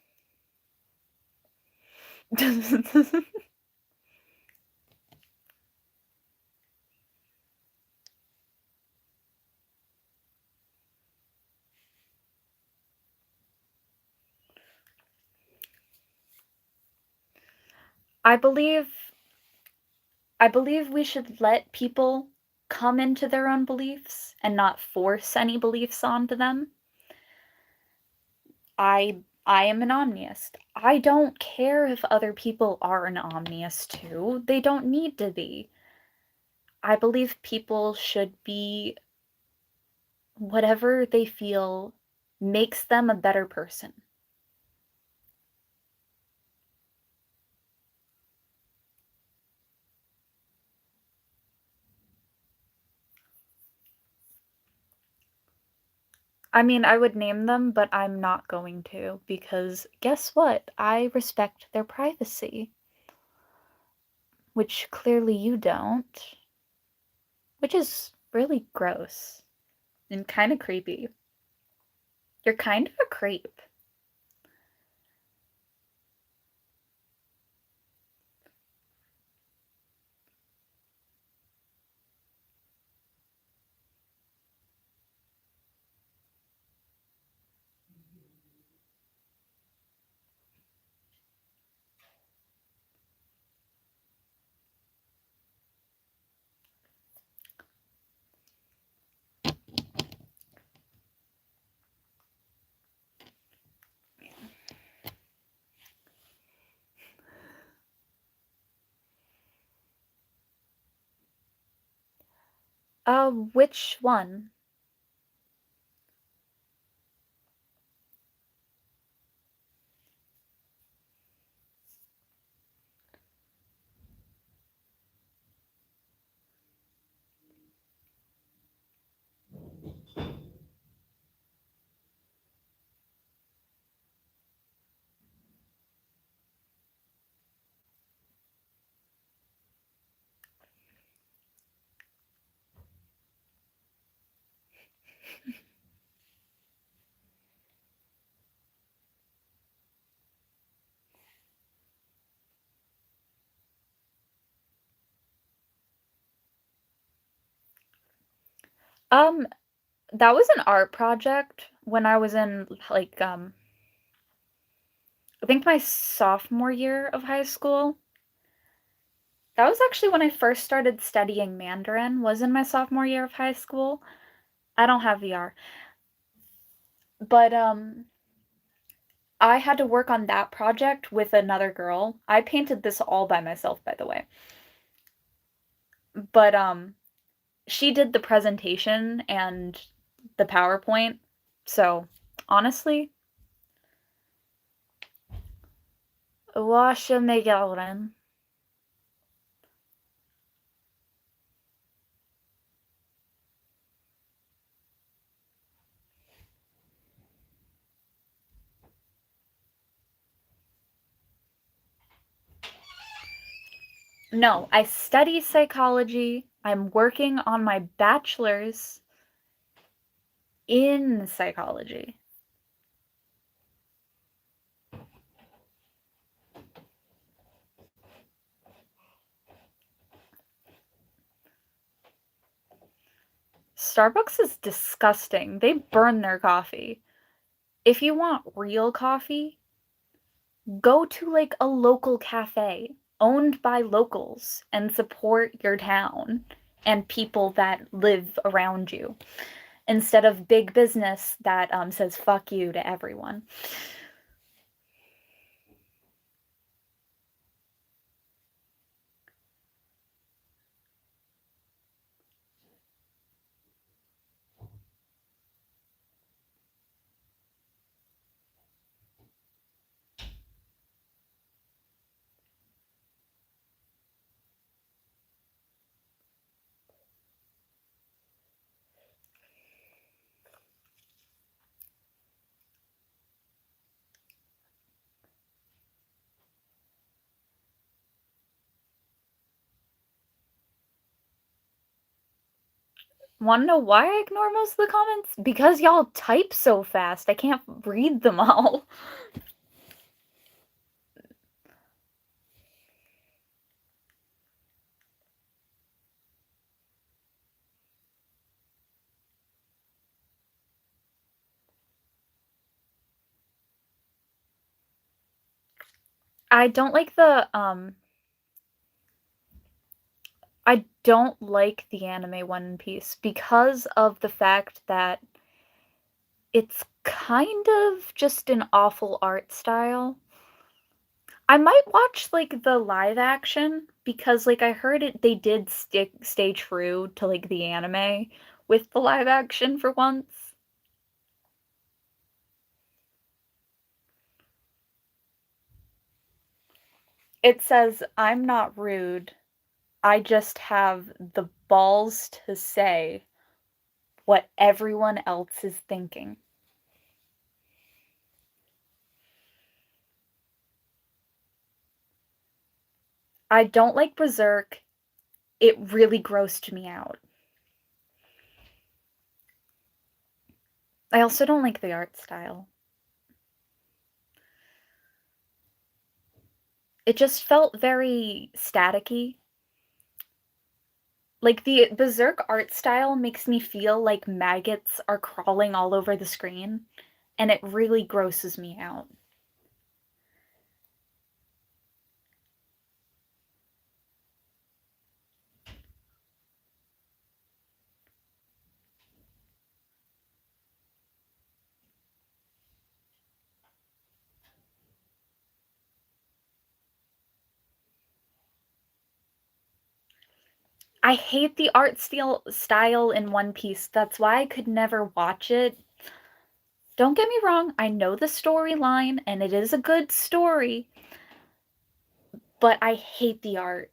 I believe I believe we should let people come into their own beliefs and not force any beliefs onto them. I am an omnist. I don't care if other people are an omnist too. They don't need to be. I believe people should be whatever they feel makes them a better person. I mean, I would name them, but I'm not going to because guess what? I respect their privacy, which clearly you don't, which is really gross and kind of creepy. You're kind of a creep. Which one? Um, that was an art project when I was in, like, I think my sophomore year of high school. That was actually when I first started studying Mandarin, was in my sophomore year of high school. I don't have VR. But, I had to work on that project with another girl. I painted this all by myself, by the way. But, she did the presentation and the PowerPoint. So, honestly, 我是美国人. No, I study psychology. I'm working on my bachelor's in psychology. Starbucks is disgusting. They burn their coffee. If you want real coffee, go to like a local cafe owned by locals and support your town and people that live around you instead of big business that says fuck you to everyone. Want to know why I ignore most of the comments? Because y'all type so fast, I can't read them all. I don't like I don't like the anime One Piece because of the fact that it's kind of just an awful art style. I might watch like the live action because like I heard it they did stay true to like the anime with the live action for once. It says I'm not rude. I just have the balls to say what everyone else is thinking. I don't like Berserk. It really grossed me out. I also don't like the art style. It just felt very staticky. Like the Berserk art style makes me feel like maggots are crawling all over the screen, and it really grosses me out. I hate the art style in One Piece. That's why I could never watch it. Don't get me wrong, I know the storyline, and it is a good story, but I hate the art.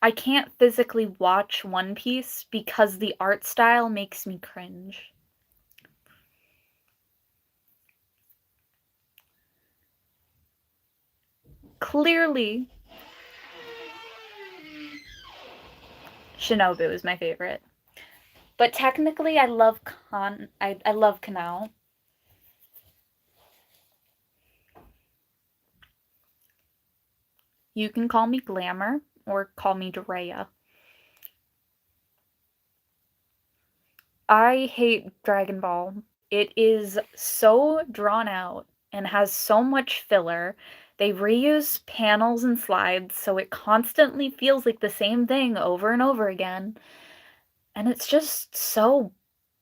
I can't physically watch One Piece because the art style makes me cringe. Clearly, Shinobu is my favorite. But technically, I love I love Canal. You can call me Glamour or call me Drea. I hate Dragon Ball. It is so drawn out and has so much filler. They reuse panels and slides, so it constantly feels like the same thing over and over again. And it's just so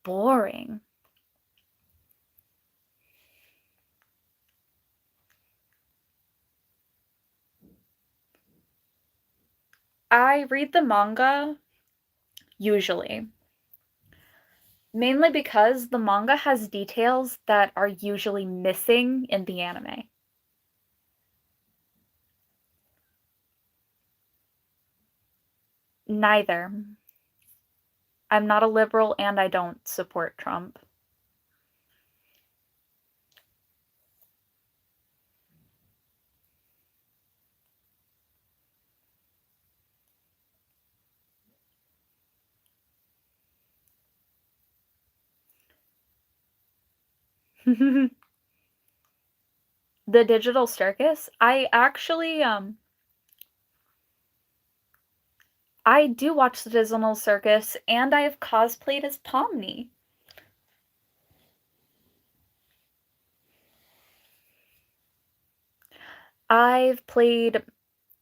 boring. I read the manga usually, mainly because the manga has details that are usually missing in the anime. Neither. I'm not a liberal and I don't support Trump. The digital circus, I do watch the digital circus and I have cosplayed as Pomni. I've played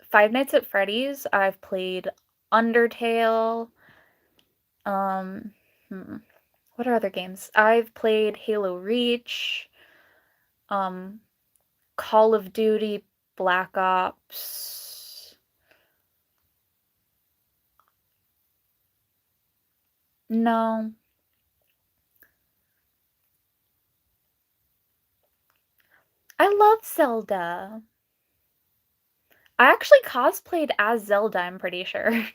Five Nights at Freddy's, I've played Undertale, um, hmm, what are other games? I've played Halo Reach, um, Call of Duty, Black Ops. No. I love Zelda. I actually cosplayed as Zelda, I'm pretty sure.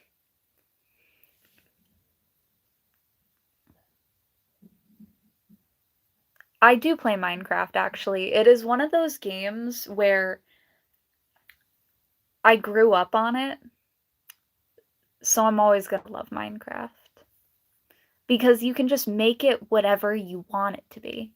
I do play Minecraft, actually. It is one of those games where I grew up on it, so I'm always gonna love Minecraft. Because you can just make it whatever you want it to be.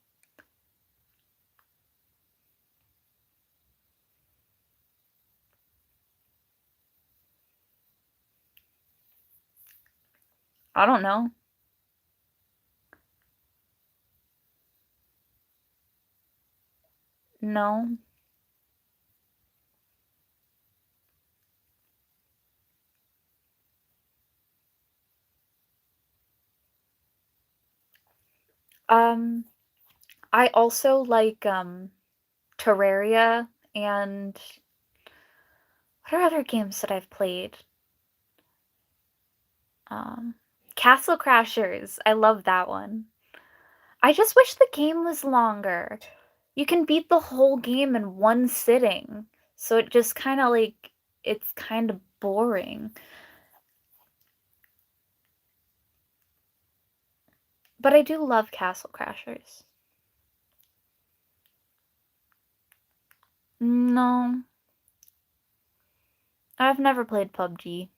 I don't know. No. Um, I also like, Terraria and what are other games that I've played? Um, Castle Crashers. I love that one. I just wish the game was longer. You can beat the whole game in one sitting. So it just kind of like it's kind of boring. But I do love Castle Crashers. No, I've never played PUBG.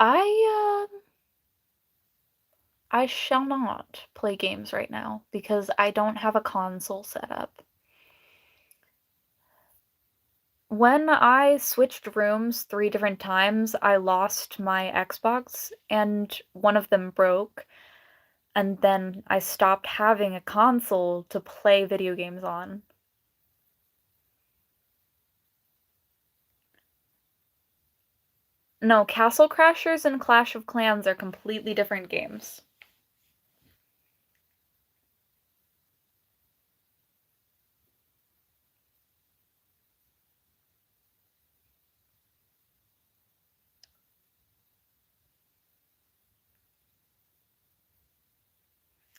I I shall not play games right now because I don't have a console set up. When I switched rooms 3 different times, I lost my Xbox and one of them broke, and then I stopped having a console to play video games on. No, Castle Crashers and Clash of Clans are completely different games.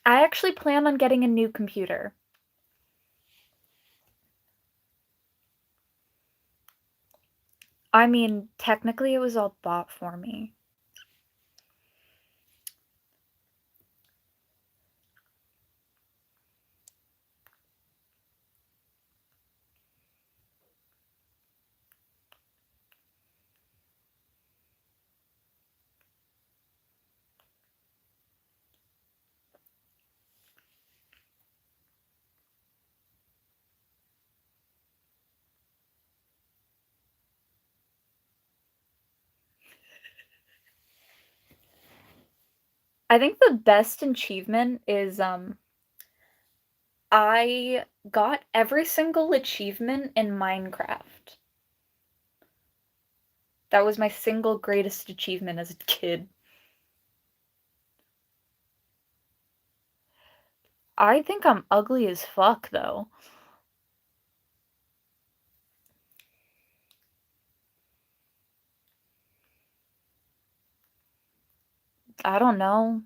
I actually plan on getting a new computer. I mean, technically it was all bought for me. I think the best achievement is, I got every single achievement in Minecraft. That was my single greatest achievement as a kid. I think I'm ugly as fuck, though. I don't know.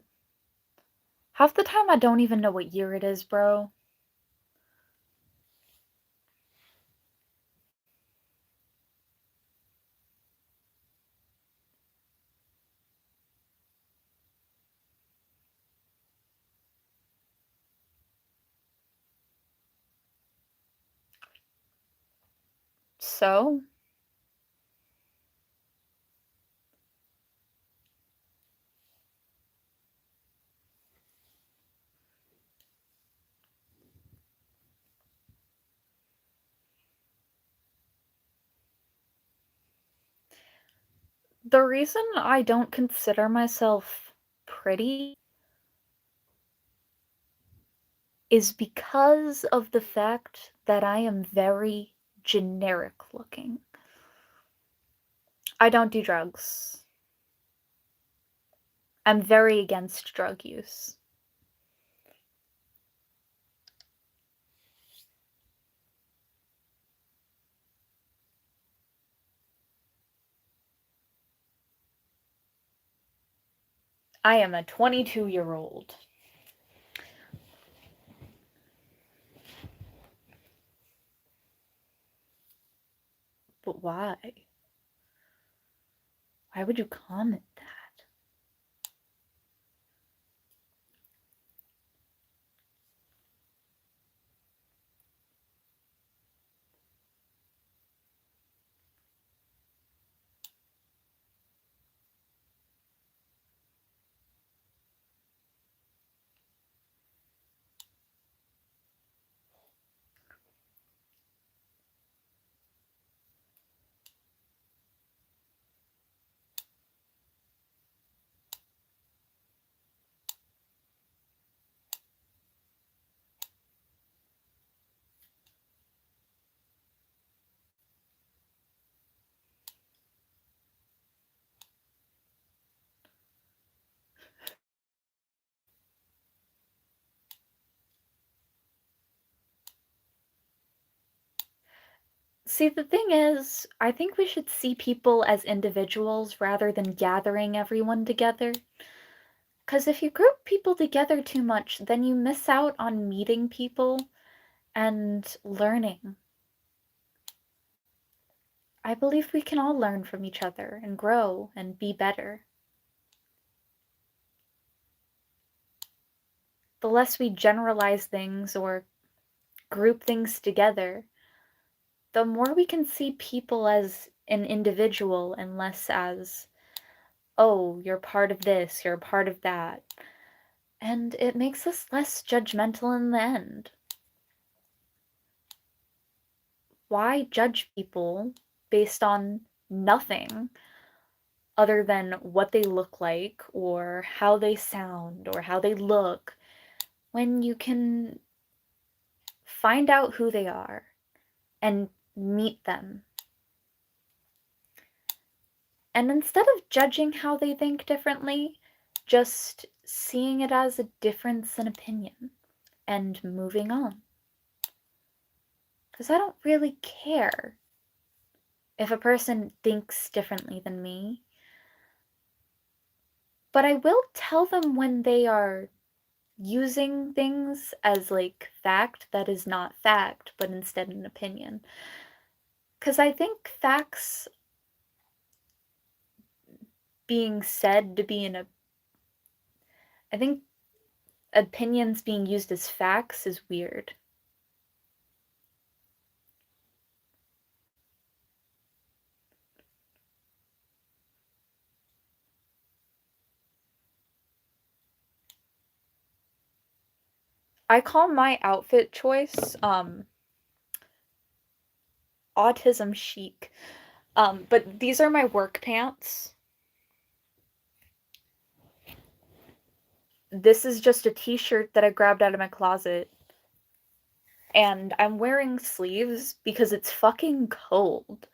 Half the time I don't even know what year it is, bro. So, the reason I don't consider myself pretty is because of the fact that I am very generic looking. I don't do drugs. I'm very against drug use. I am a 22-year-old. But why? Why would you comment that? See, the thing is, I think we should see people as individuals rather than gathering everyone together. Because if you group people together too much, then you miss out on meeting people and learning. I believe we can all learn from each other and grow and be better. The less we generalize things or group things together, the more we can see people as an individual and less as, oh, you're part of this, you're part of that. And it makes us less judgmental in the end. Why judge people based on nothing other than what they look like or how they sound or how they look when you can find out who they are and meet them? And instead of judging how they think differently, just seeing it as a difference in opinion and moving on. Because I don't really care if a person thinks differently than me, but I will tell them when they are using things as like fact that is not fact, but instead an opinion. Because I think facts being said to be I think opinions being used as facts is weird. I call my outfit choice autism chic. But these are my work pants. this is just a t-shirt that I grabbed out of my closet. And I'm wearing sleeves because it's fucking cold.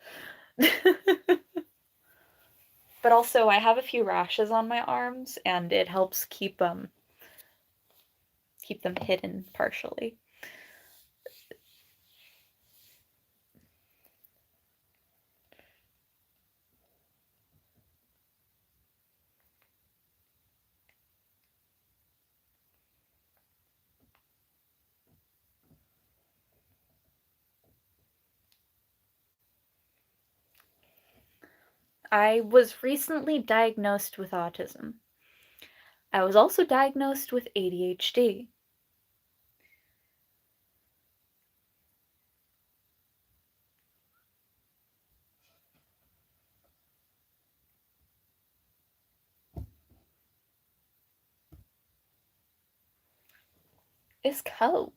But also, I have a few rashes on my arms, and it helps keep them hidden partially. I was recently diagnosed with autism. I was also diagnosed with ADHD. It's cold.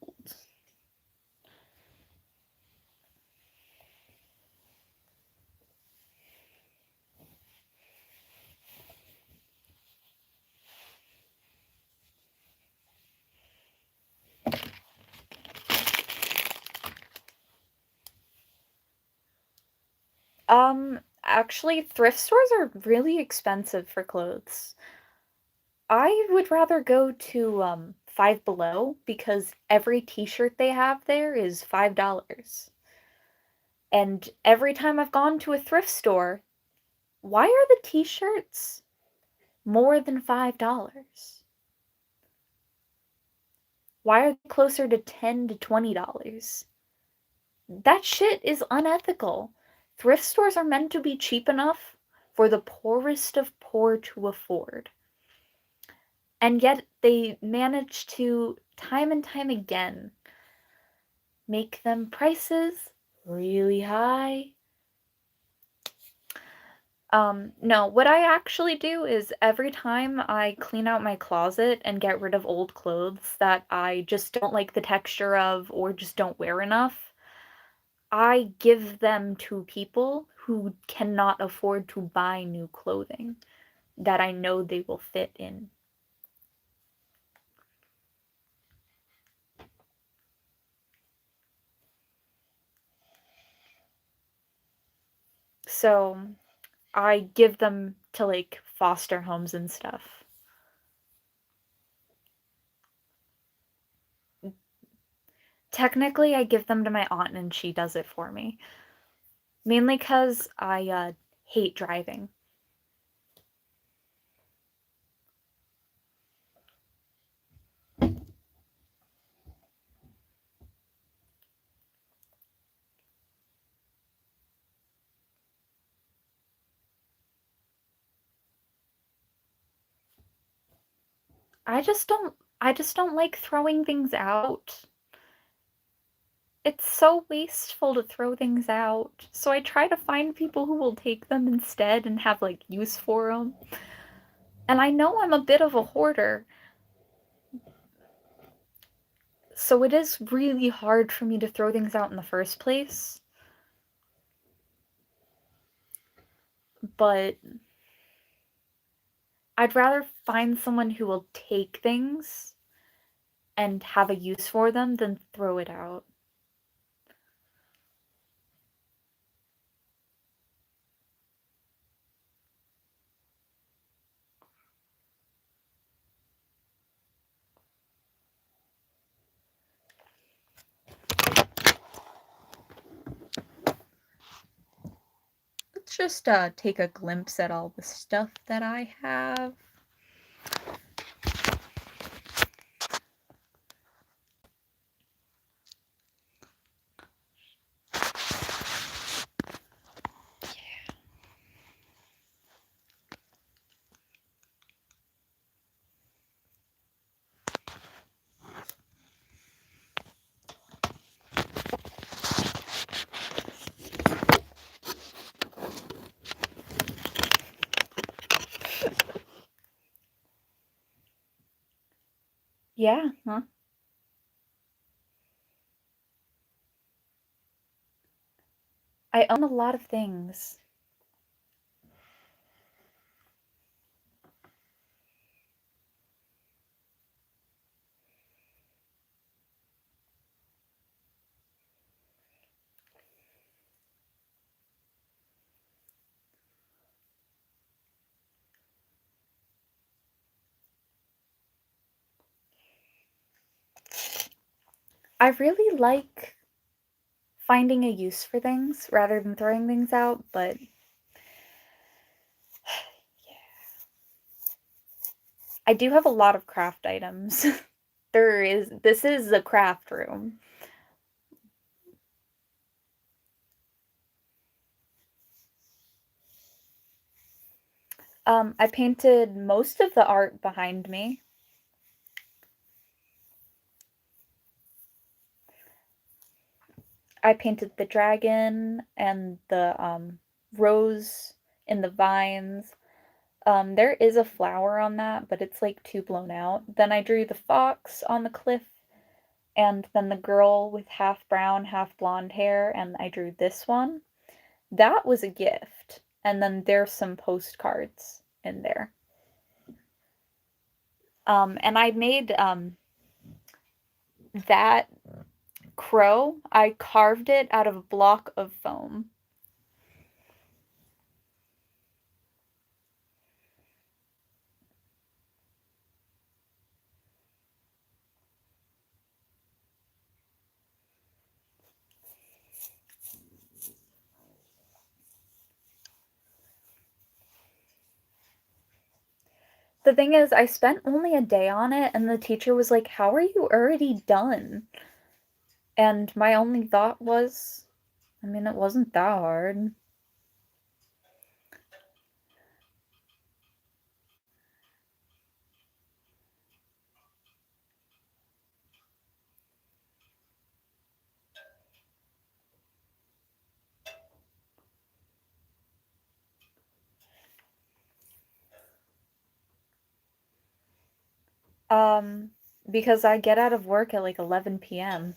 Actually, thrift stores are really expensive for clothes. I would rather go to Five Below because every t-shirt they have there is $5. And every time I've gone to a thrift store, why are the t-shirts more than $5? Why are they closer to $10 to $20? That shit is unethical. Thrift stores are meant to be cheap enough for the poorest of poor to afford. And yet they manage to, time and time again, make them prices really high. No, what I actually do is every time I clean out my closet and get rid of old clothes that I just don't like the texture of or just don't wear enough, I give them to people who cannot afford to buy new clothing that I know they will fit in. So I give them to like foster homes and stuff. Technically, I give them to my aunt and she does it for me. Mainly because I hate driving. I just don't like throwing things out. It's so wasteful to throw things out. So I try to find people who will take them instead and have like use for them. And I know I'm a bit of a hoarder. So it is really hard for me to throw things out in the first place. But I'd rather find someone who will take things and have a use for them than throw it out. Let's just take a glimpse at all the stuff that I have. Yeah, huh? I own a lot of things. I really like finding a use for things rather than throwing things out, but I do have a lot of craft items. This is a craft room. I painted most of the art behind me. I painted the dragon and the rose in the vines. There is a flower on that, but it's like too blown out. Then I drew the fox on the cliff, and then the girl with half brown, half blonde hair, and I drew this one. That was a gift. And then there's some postcards in there. And I made that crow, I carved it out of a block of foam. The thing is, I spent only a day on it, and the teacher was like, "How are you already done?" And my only thought was, I mean, it wasn't that hard. Um, because I get out of work at like 11 p.m.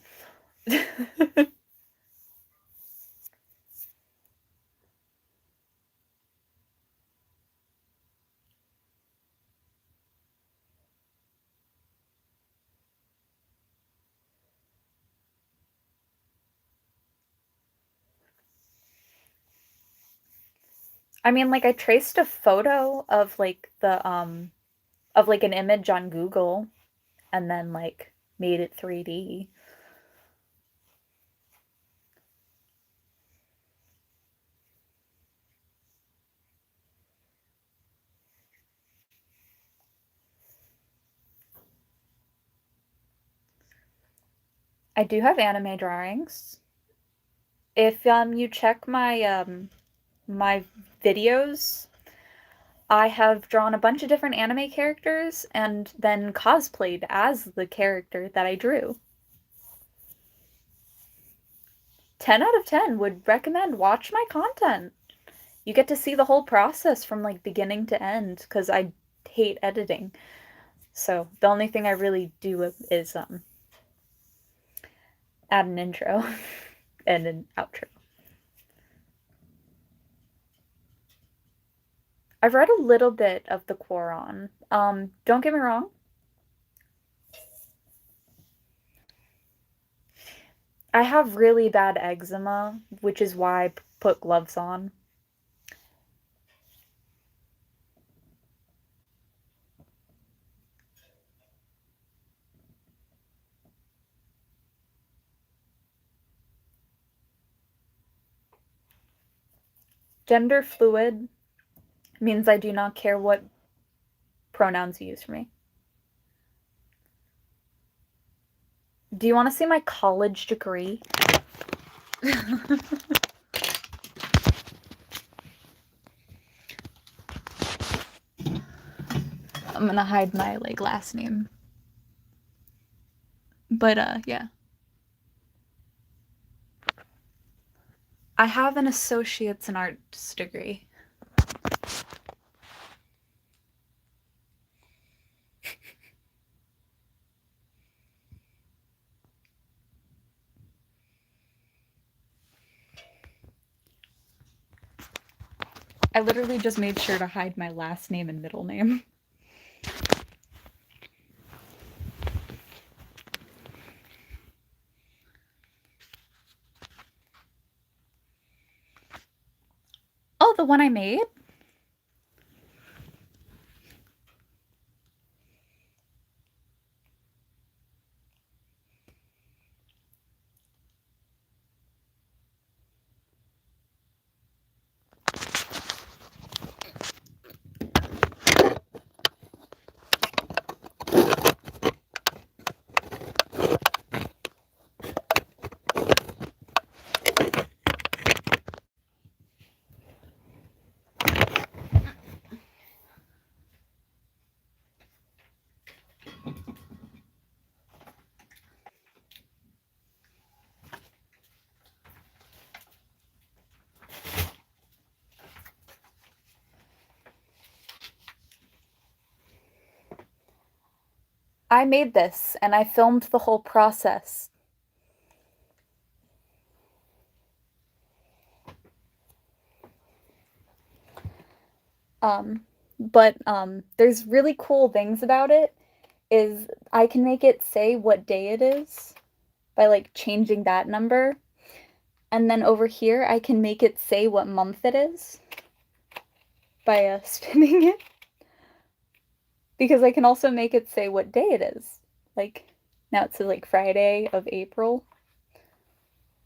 I mean, like, I traced a photo of like the of like an image on Google and then like made it 3D. I do have anime drawings. If you check my videos, I have drawn a bunch of different anime characters and then cosplayed as the character that I drew. 10 out of 10 would recommend watch my content. You get to see the whole process from like beginning to end because I hate editing. So the only thing I really do is add an intro and an outro. I've read a little bit of the Quran. Don't get me wrong. I have really bad eczema, which is why I put gloves on. Gender fluid means I do not care what pronouns you use for me. Do you want to see my college degree? I'm gonna hide my like last name. But yeah. I have an associate's in arts degree. I literally just made sure to hide my last name and middle name. Oh, the one I made? I made this and I filmed the whole process. But there's really cool things about it is I can make it say what day it is by like changing that number. And then over here I can make it say what month it is by spinning it. Because I can also make it say what day it is. Like now it says like Friday of April.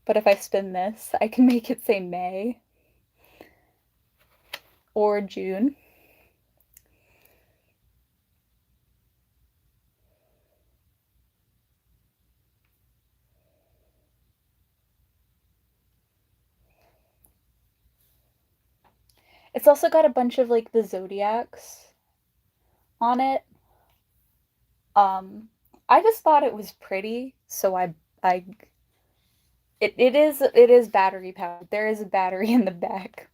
But if I spin this, I can make it say May or June. It's also got a bunch of like the zodiacs on it. Um, I just thought it was pretty, so I it is battery powered. There is a battery in the back.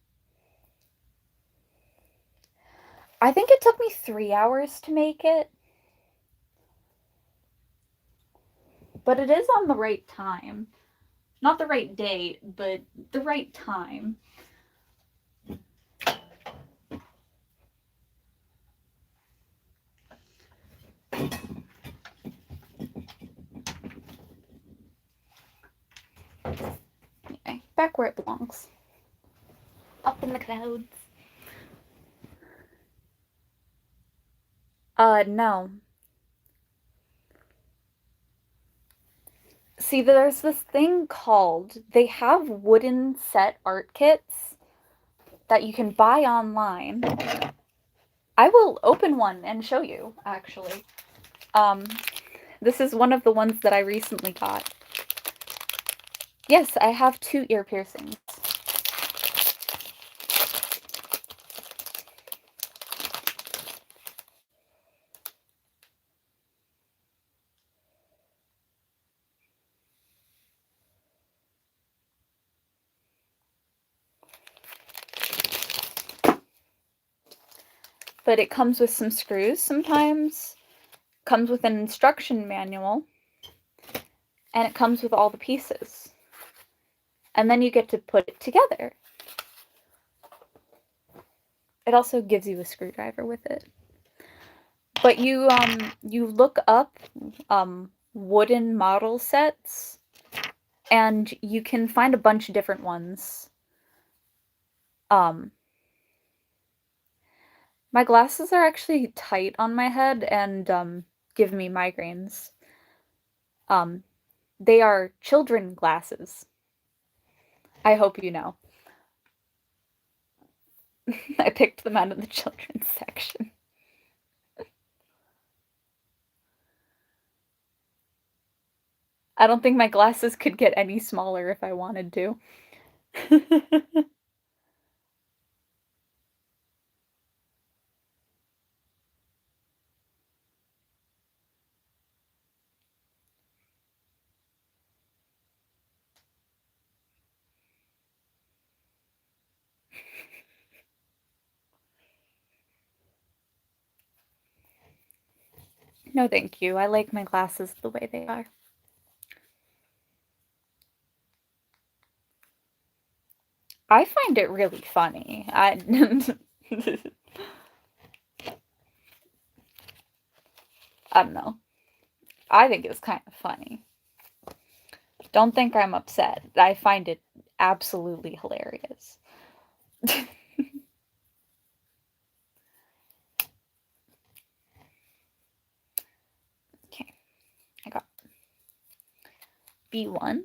I think it took me 3 hours to make it, but it is on the right time. Not the right date, but the right time. Okay, back where it belongs. Up in the clouds. No. See, there's this thing called, they have wooden set art kits that you can buy online. I will open one and show you, actually. Um, this is one of the ones that I recently got. Yes, I have 2 ear piercings. But it comes with some screws sometimes, comes with an instruction manual, and it comes with all the pieces. And then you get to put it together. It also gives you a screwdriver with it. But you look up wooden model sets and you can find a bunch of different ones. My glasses are actually tight on my head and give me migraines. They are children glasses. I hope you know. I picked them out of the children's section. I don't think my glasses could get any smaller if I wanted to. No, thank you. I like my glasses the way they are. I find it really funny. I don't know. I think it's kind of funny. Don't think I'm upset. I find it absolutely hilarious. Okay, I got B1.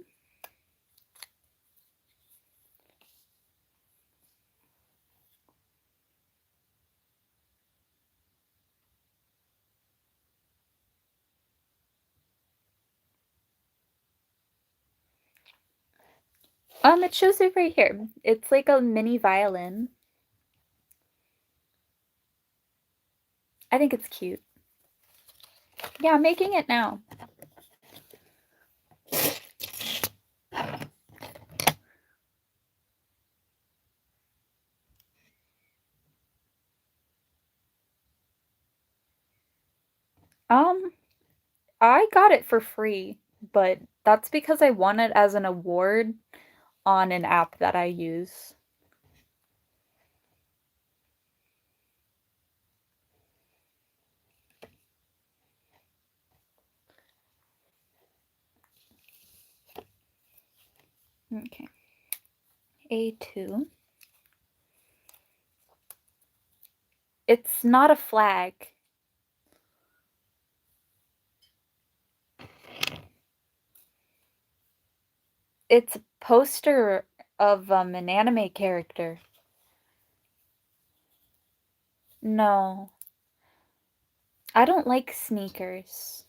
It shows it right here. It's like a mini violin. I think it's cute. Yeah, I'm making it now. Um, I got it for free, but that's because I won it as an award on an app that I use. Okay. A2. It's not a flag. It's a poster of an anime character. No, I don't like sneakers.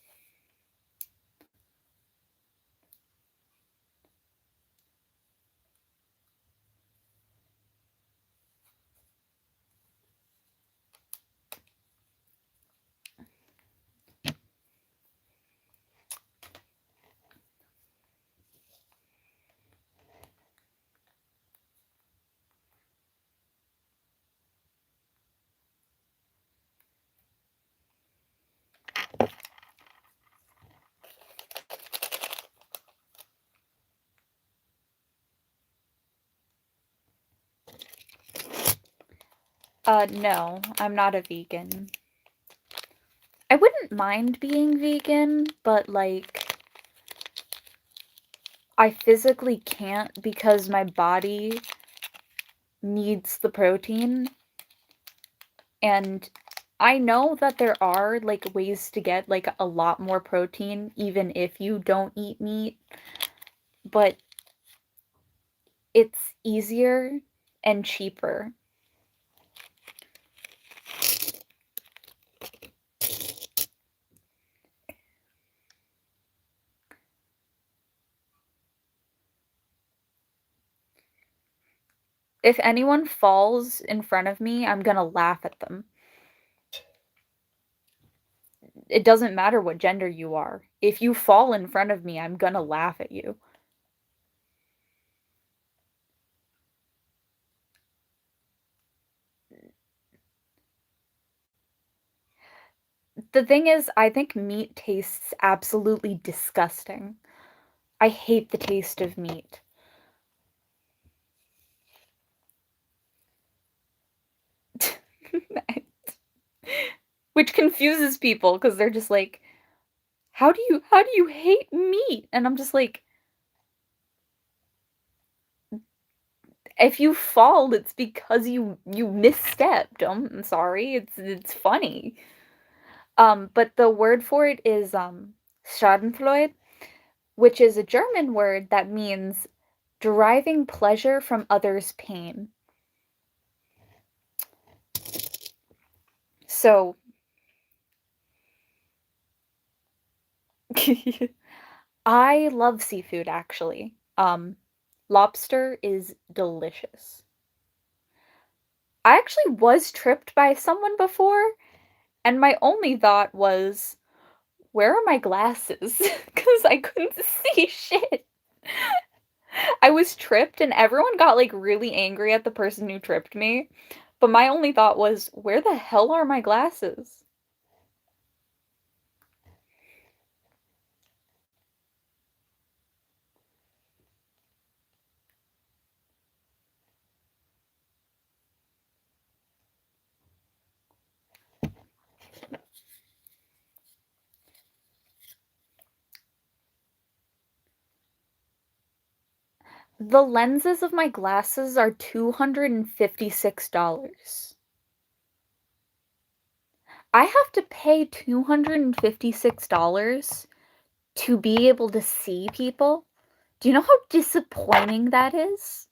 No, I'm not a vegan. I wouldn't mind being vegan, but like, I physically can't because my body needs the protein. And I know that there are like ways to get like a lot more protein even if you don't eat meat, but it's easier and cheaper. If anyone falls in front of me, I'm gonna laugh at them. It doesn't matter what gender you are. If you fall in front of me, I'm gonna laugh at you. The thing is, I think meat tastes absolutely disgusting. I hate the taste of meat. Which confuses people because they're just like, how do you hate meat? And I'm just like, if you fall, it's because you misstepped. I'm sorry. It's funny. But the word for it is Schadenfreude, which is a German word that means deriving pleasure from others' pain. So I love seafood actually. Lobster is delicious. I actually was tripped by someone before, and my only thought was, "Where are my glasses?" Because I couldn't see shit. I was tripped, and everyone got, like, really angry at the person who tripped me, but my only thought was, "Where the hell are my glasses?" The lenses of my glasses are $256. I have to pay $256 to be able to see people? Do you know how disappointing that is?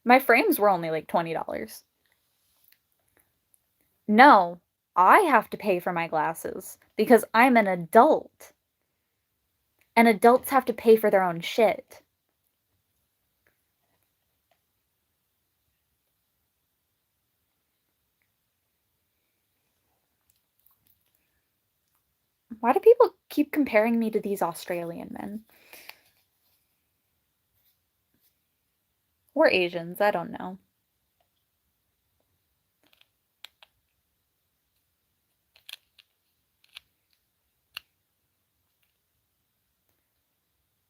My frames were only like $20. No, I have to pay for my glasses because I'm an adult. And adults have to pay for their own shit. Why do people keep comparing me to these Australian men? Or Asians, I don't know.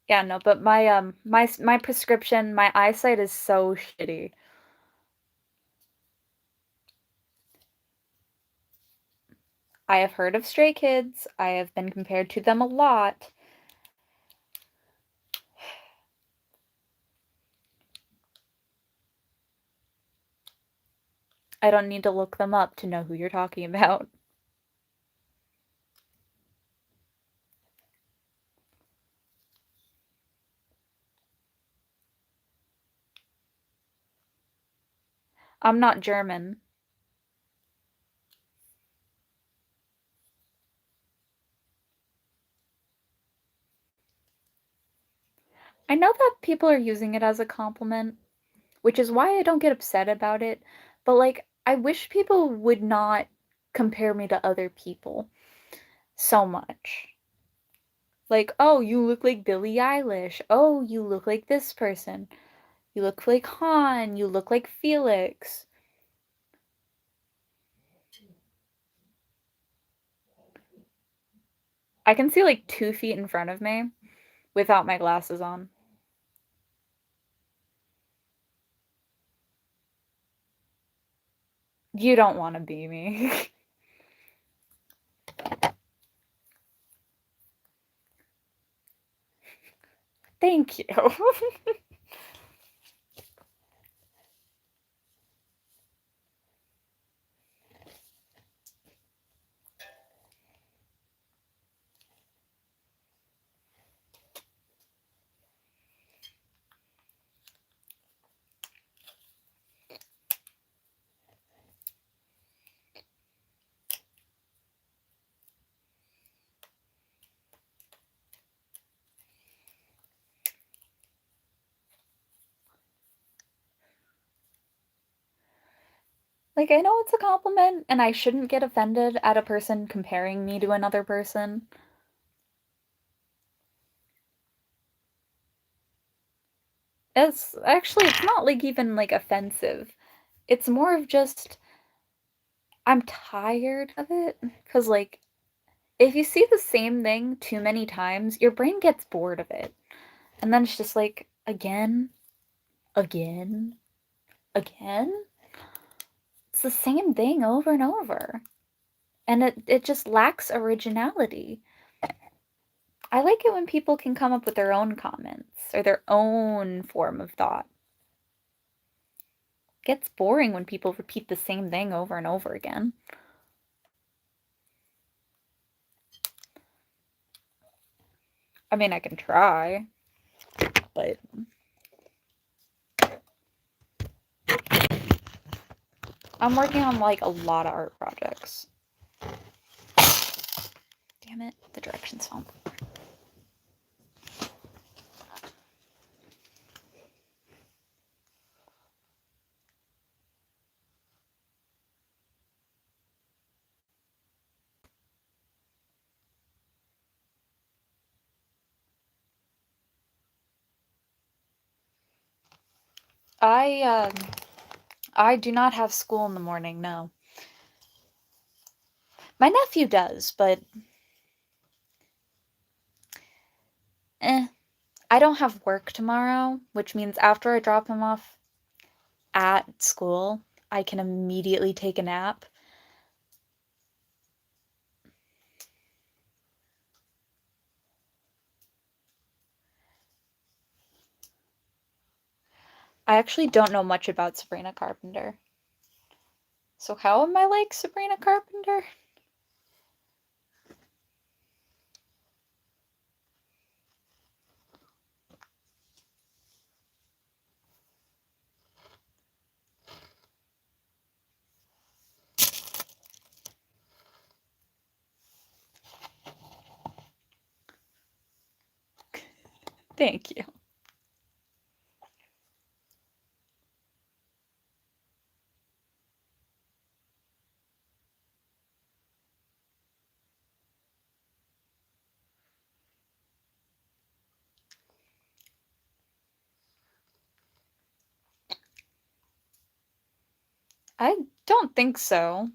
Yeah, no, but my prescription, my eyesight is so shitty. I have heard of Stray Kids. I have been compared to them a lot. I don't need to look them up to know who you're talking about. I'm not German. I know that people are using it as a compliment, which is why I don't get upset about it, but like I wish people would not compare me to other people so much. Like, oh, you look like Billie Eilish. Oh, you look like this person. You look like Han. You look like Felix. I can see like 2 feet in front of me without my glasses on. You don't want to be me. Thank you. Like, I know it's a compliment, and I shouldn't get offended at a person comparing me to another person. It's not like even like offensive. It's more of just I'm tired of it because like if you see the same thing too many times, your brain gets bored of it. And then it's just like again, again, again. It's the same thing over and over. And it just lacks originality. I like it when people can come up with their own comments or their own form of thought. It gets boring when people repeat the same thing over and over again. I mean, I can try, but I'm working on like a lot of art projects. Damn it, the directions font. I I do not have school in the morning, no. My nephew does, but eh. I don't have work tomorrow, which means after I drop him off at school, I can immediately take a nap. I actually don't know much about Sabrina Carpenter. So how am I like Sabrina Carpenter? Thank you. I don't think so.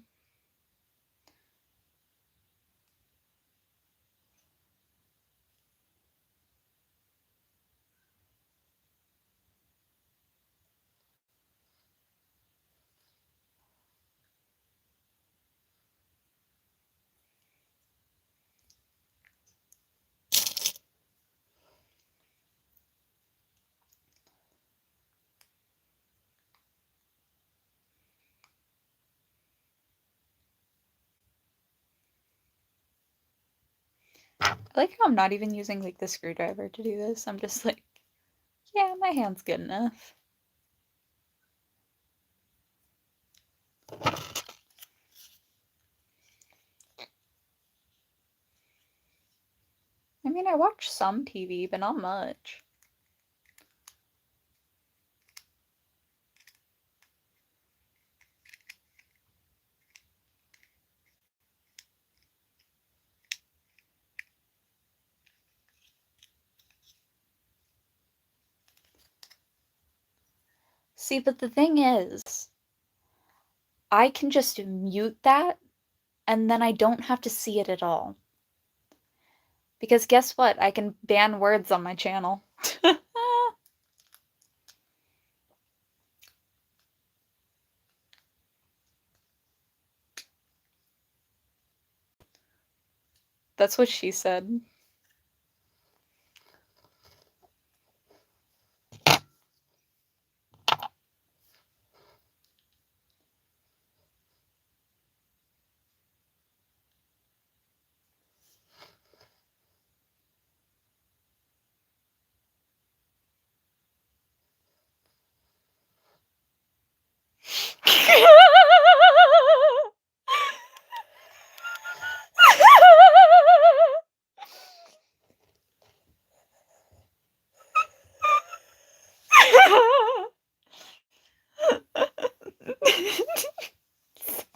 I like how I'm not even using like the screwdriver to do this. I'm just like, yeah, my hand's good enough. I mean, I watch some TV, but not much. See, but the thing is, I can just mute that and then I don't have to see it at all. Because guess what? I can ban words on my channel. That's what she said.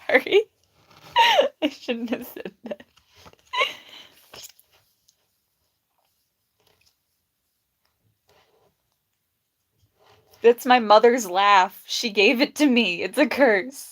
Sorry. I shouldn't have said that. That's my mother's laugh. She gave it to me. It's a curse.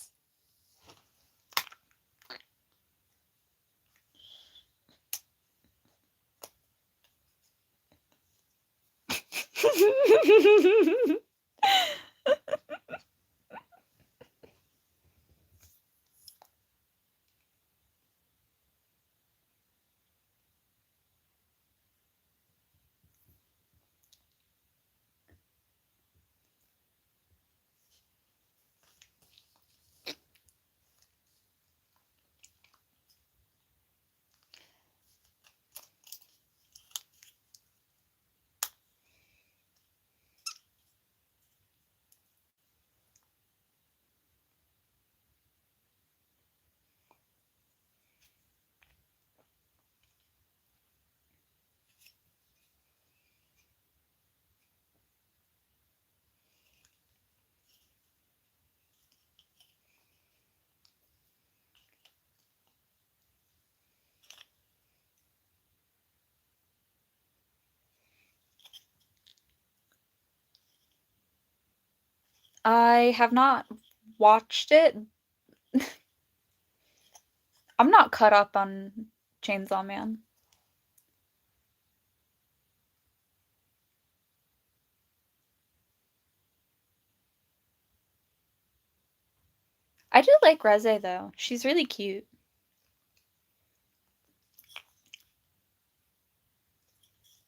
I have not watched it. I'm not caught up on Chainsaw Man. I do like Reze though. She's really cute.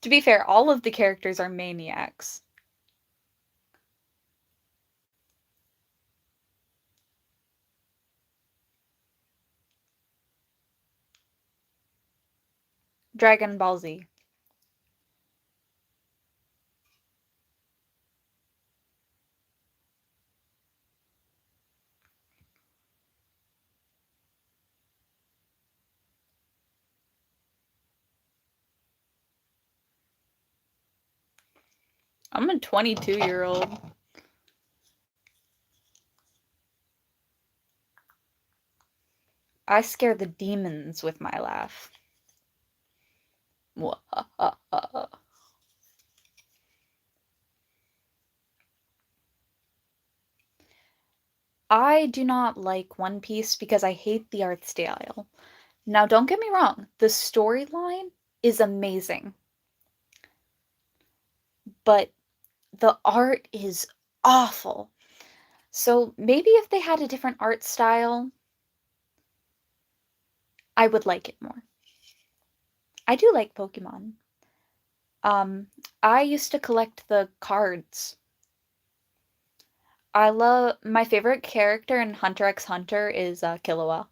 To be fair, all of the characters are maniacs. Dragon Ball Z. I'm a 22-year-old. I scare the demons with my laugh. I do not like One Piece because I hate the art style. Now, don't get me wrong, the storyline is amazing, but the art is awful. So maybe if they had a different art style, I would like it more. I do like Pokemon. Um, I used to collect the cards. I love my favorite character in Hunter x Hunter is Killua.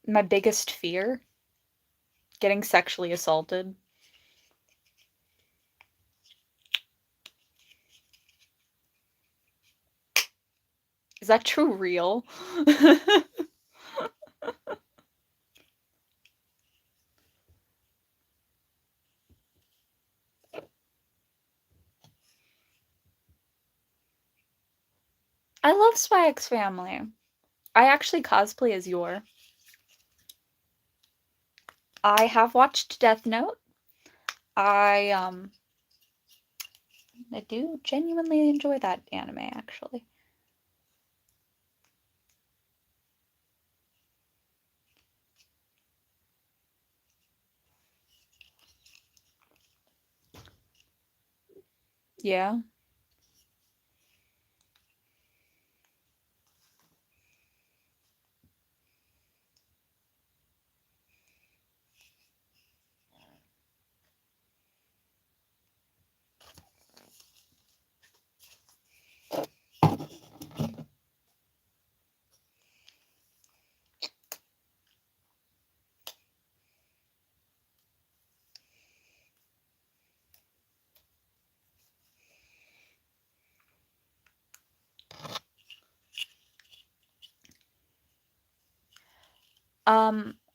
My biggest fear, getting sexually assaulted. Is that true real? I love Spy X Family. I actually cosplay as Yor. I have watched Death Note. I I do genuinely enjoy that anime actually. Yeah.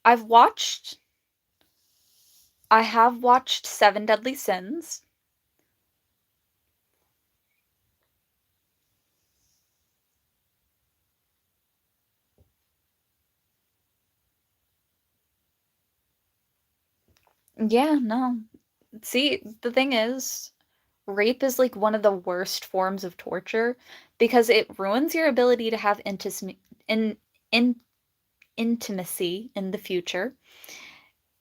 I've watched I have watched Seven Deadly Sins. Yeah, no. See, the thing is, rape is like one of the worst forms of torture because it ruins your ability to have in intimacy in the future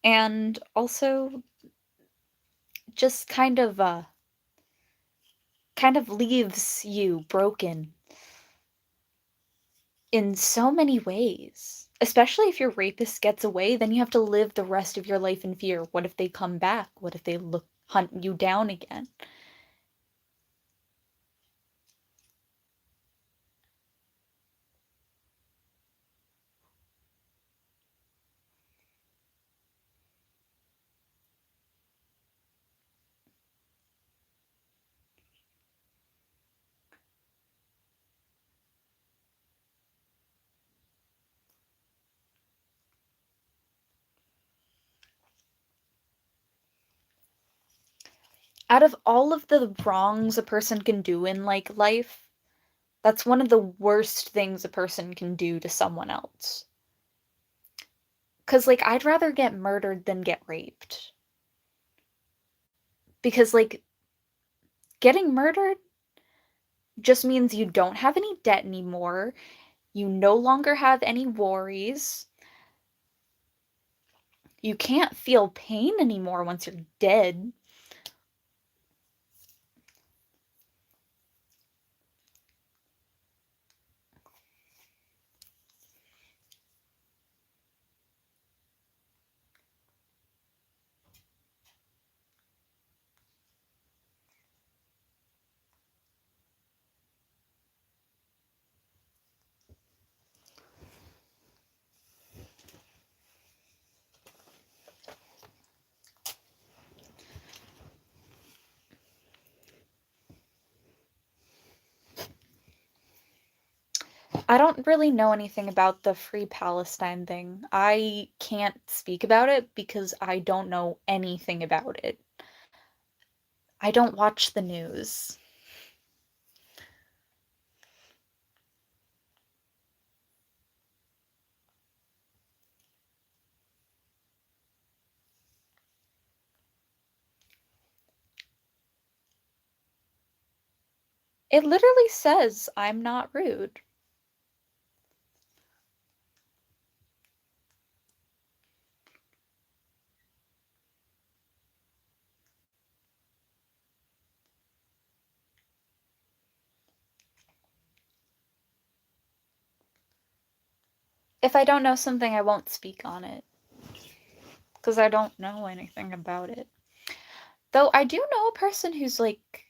and also just kind of leaves you broken in so many ways. Especially if your rapist gets away, then you have to live the rest of your life in fear. What if they come back? What if they look hunt you down again? Out of all of the wrongs a person can do in like life, that's one of the worst things a person can do to someone else. 'Cause like I'd rather get murdered than get raped. Because like getting murdered just means you don't have any debt anymore. You no longer have any worries. You can't feel pain anymore once you're dead. I don't really know anything about the Free Palestine thing. I can't speak about it because I don't know anything about it. I don't watch the news. It literally says I'm not rude. If I don't know something, I won't speak on it. Because I don't know anything about it. Though I do know a person who's like...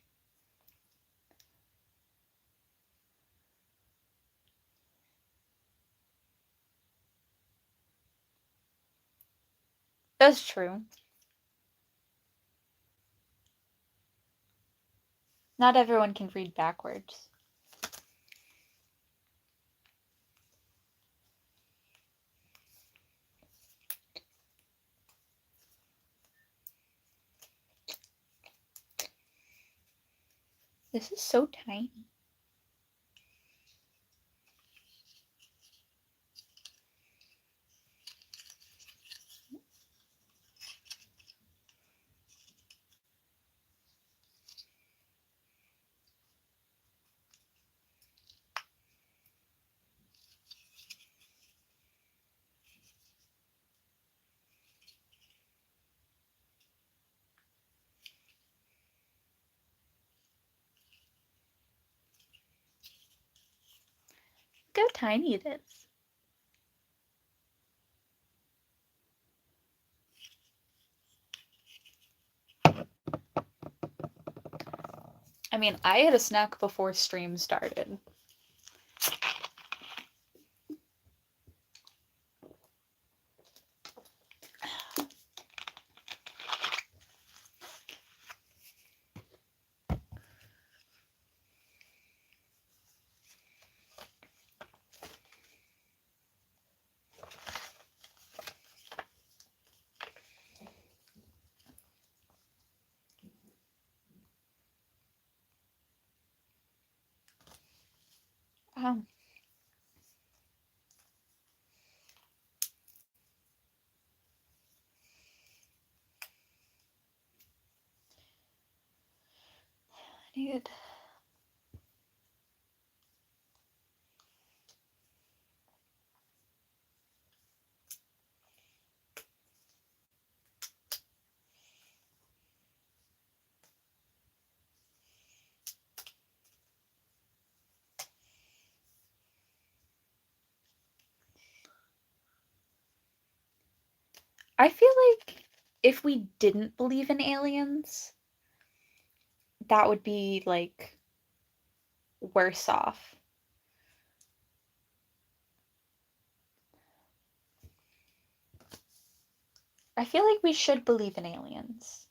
That's true. Not everyone can read backwards. This is so tiny. Look how tiny it is. I mean, I had a snack before stream started. Um, I need... I feel like if we didn't believe in aliens, that would be, like, worse off. I feel like we should believe in aliens.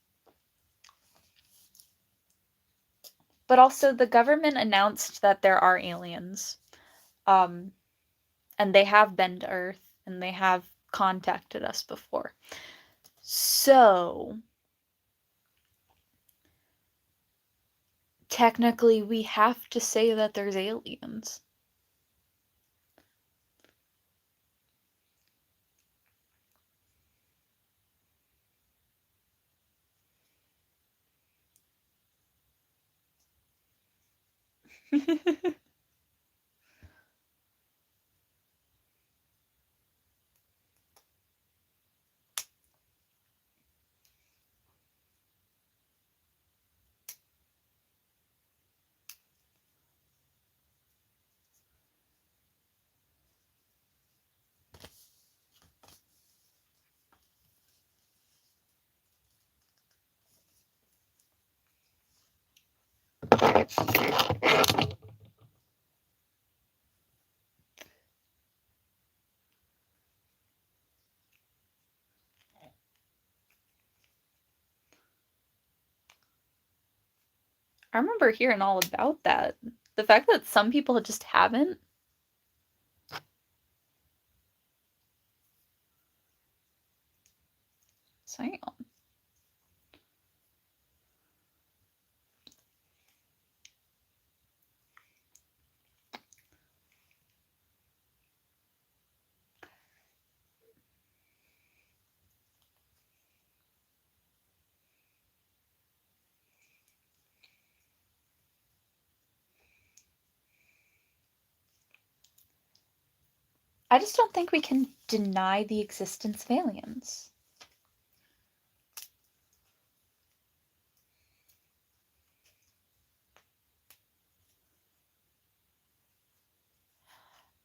But also, the government announced that there are aliens. And they have been to Earth, and they have contacted us before. So, technically, we have to say that there's aliens. I remember hearing all about that. The fact that some people just haven't. Damn. I just don't think we can deny the existence of aliens.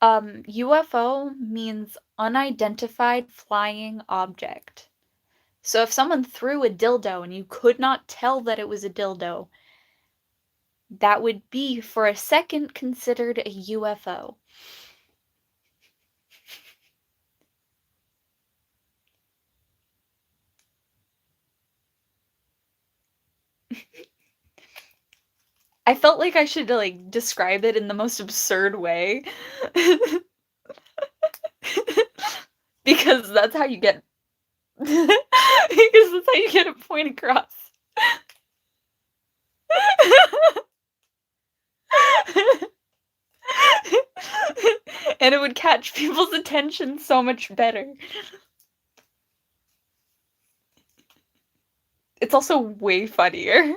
UFO means unidentified flying object. So if someone threw a dildo and you could not tell that it was a dildo, that would be for a second considered a UFO. I felt like I should like describe it in the most absurd way. Because that's how you get because that's how you get a point across. And it would catch people's attention so much better. It's also way funnier.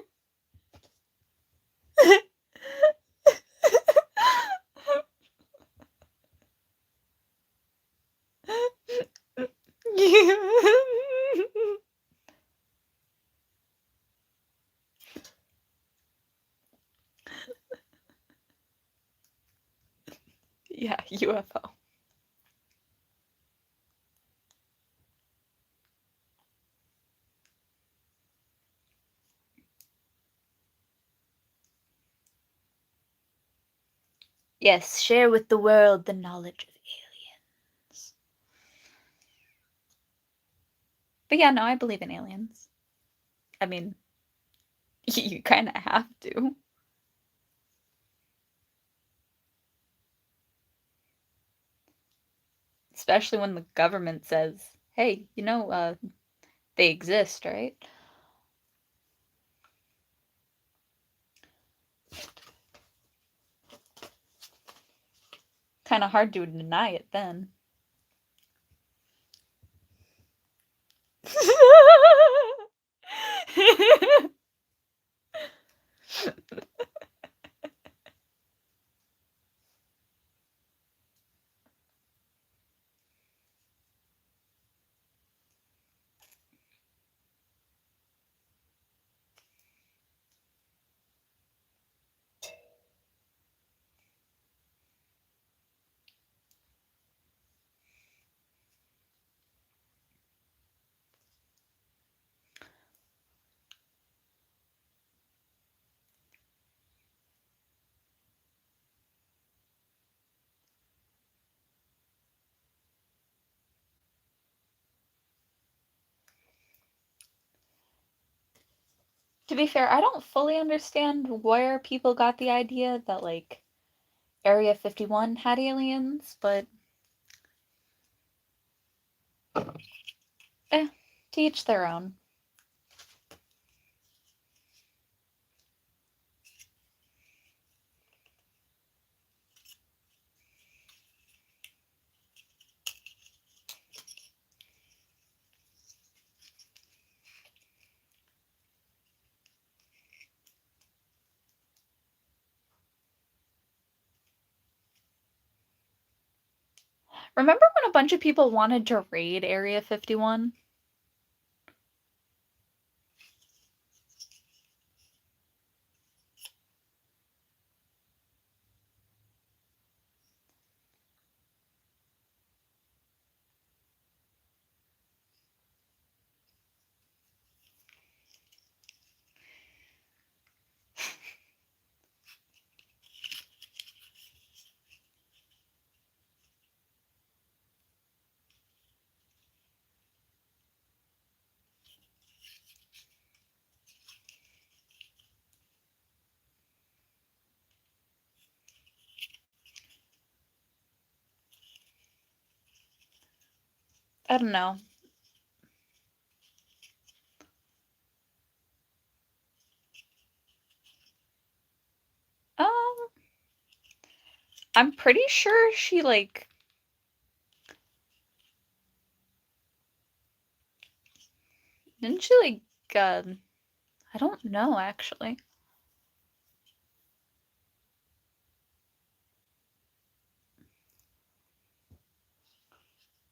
Yeah, UFO. Yes, share with the world the knowledge of aliens. But yeah, no, I believe in aliens. I mean, you kind of have to. Especially when the government says, hey, they exist, right? Kind of hard to deny it then. To be fair, I don't fully understand where people got the idea that, like, Area 51 had aliens, but eh, to each their own. Remember when a bunch of people wanted to raid Area 51? I don't know. Um, I'm pretty sure she, like, didn't she, like, I don't know, actually.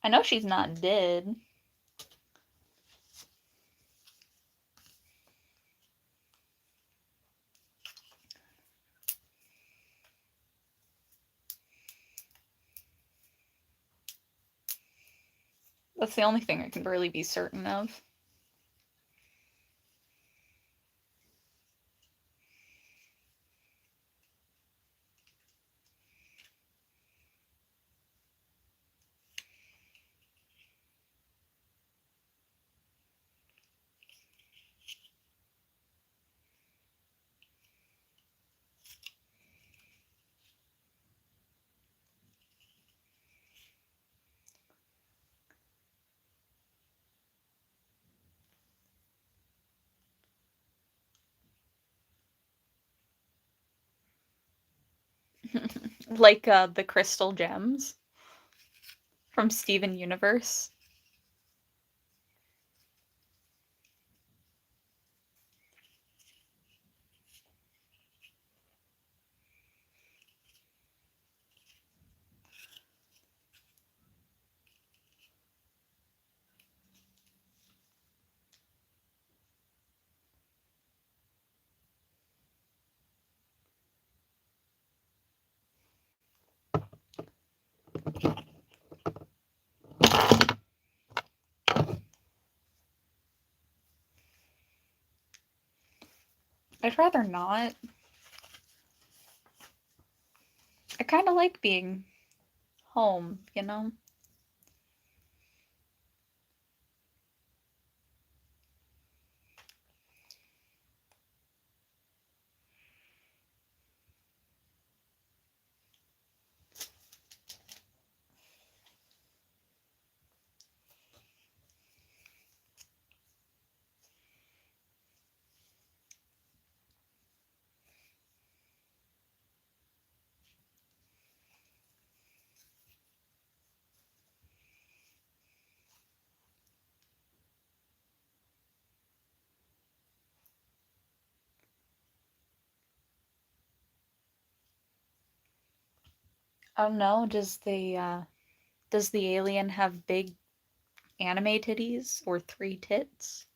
I know she's not dead. That's the only thing I can really be certain of. Like the crystal gems from Steven Universe. I'd rather not. I kind of like being home, you know? Oh no, does the alien have big anime titties or 3 tits?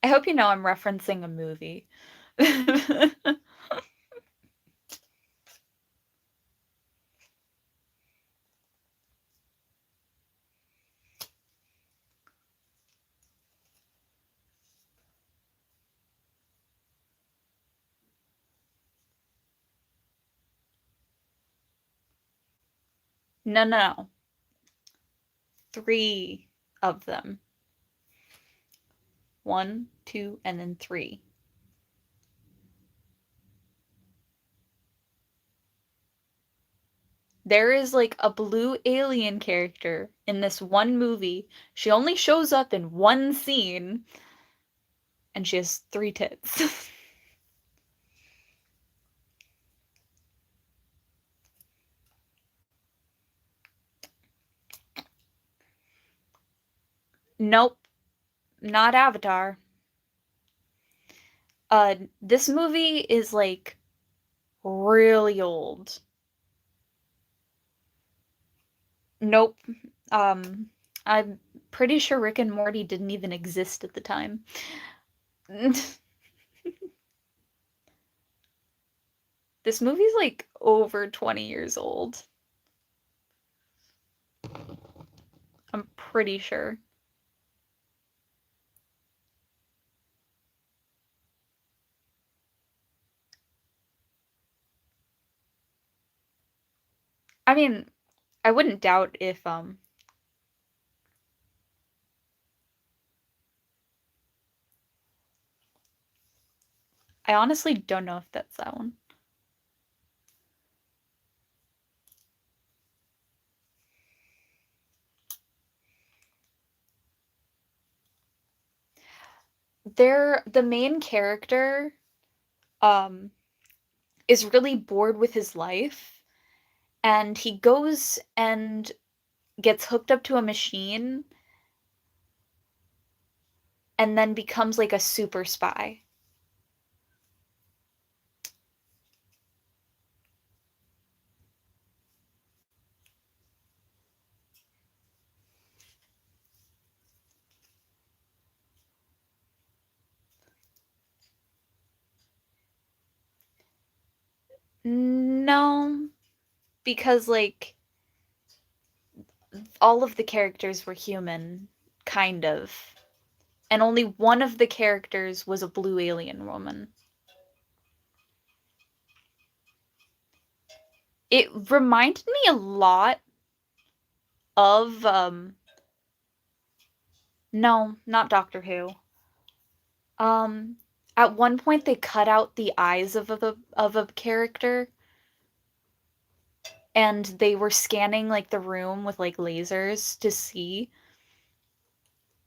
I hope you know I'm referencing a movie. No, no. 3 of them. 1, 2, and then 3. There is like a blue alien character in this one movie. She only shows up in one scene and she has 3 tits. Nope, not Avatar. This movie is like really old. Nope. Um, I'm pretty sure Rick and Morty didn't even exist at the time. This movie's like over 20 years old. I'm pretty sure. I mean, I wouldn't doubt if I honestly don't know if that's that one. The main character um is really bored with his life and he goes and gets hooked up to a machine and then becomes like a super spy. No, because like all of the characters were human, kind of. And only one of the characters was a blue alien woman. It reminded me a lot of no, not Doctor Who. Um at one point they cut out the eyes of a character and they were scanning like the room with like lasers to see.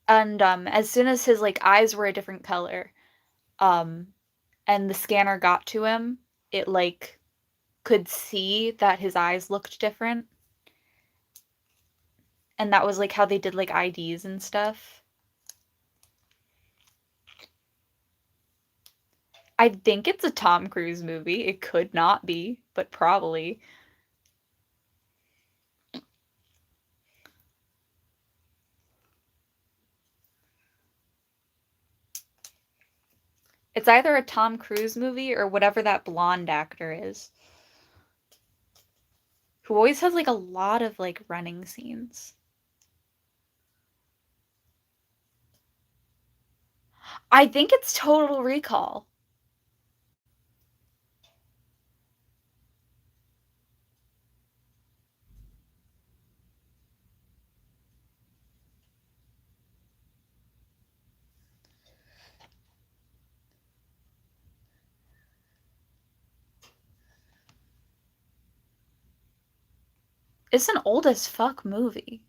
And as soon as his like eyes were a different color, um and the scanner got to him, it like could see that his eyes looked different. And that was like how they did like IDs and stuff. I think it's a Tom Cruise movie. It could not be, but probably. It's either a Tom Cruise movie or whatever that blonde actor is, who always has like a lot of like running scenes. I think it's Total Recall. It's an old as fuck movie.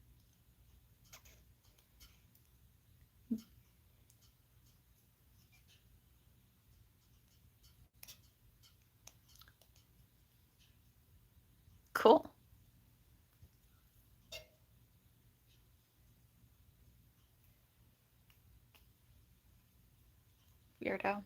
Cool. Weirdo.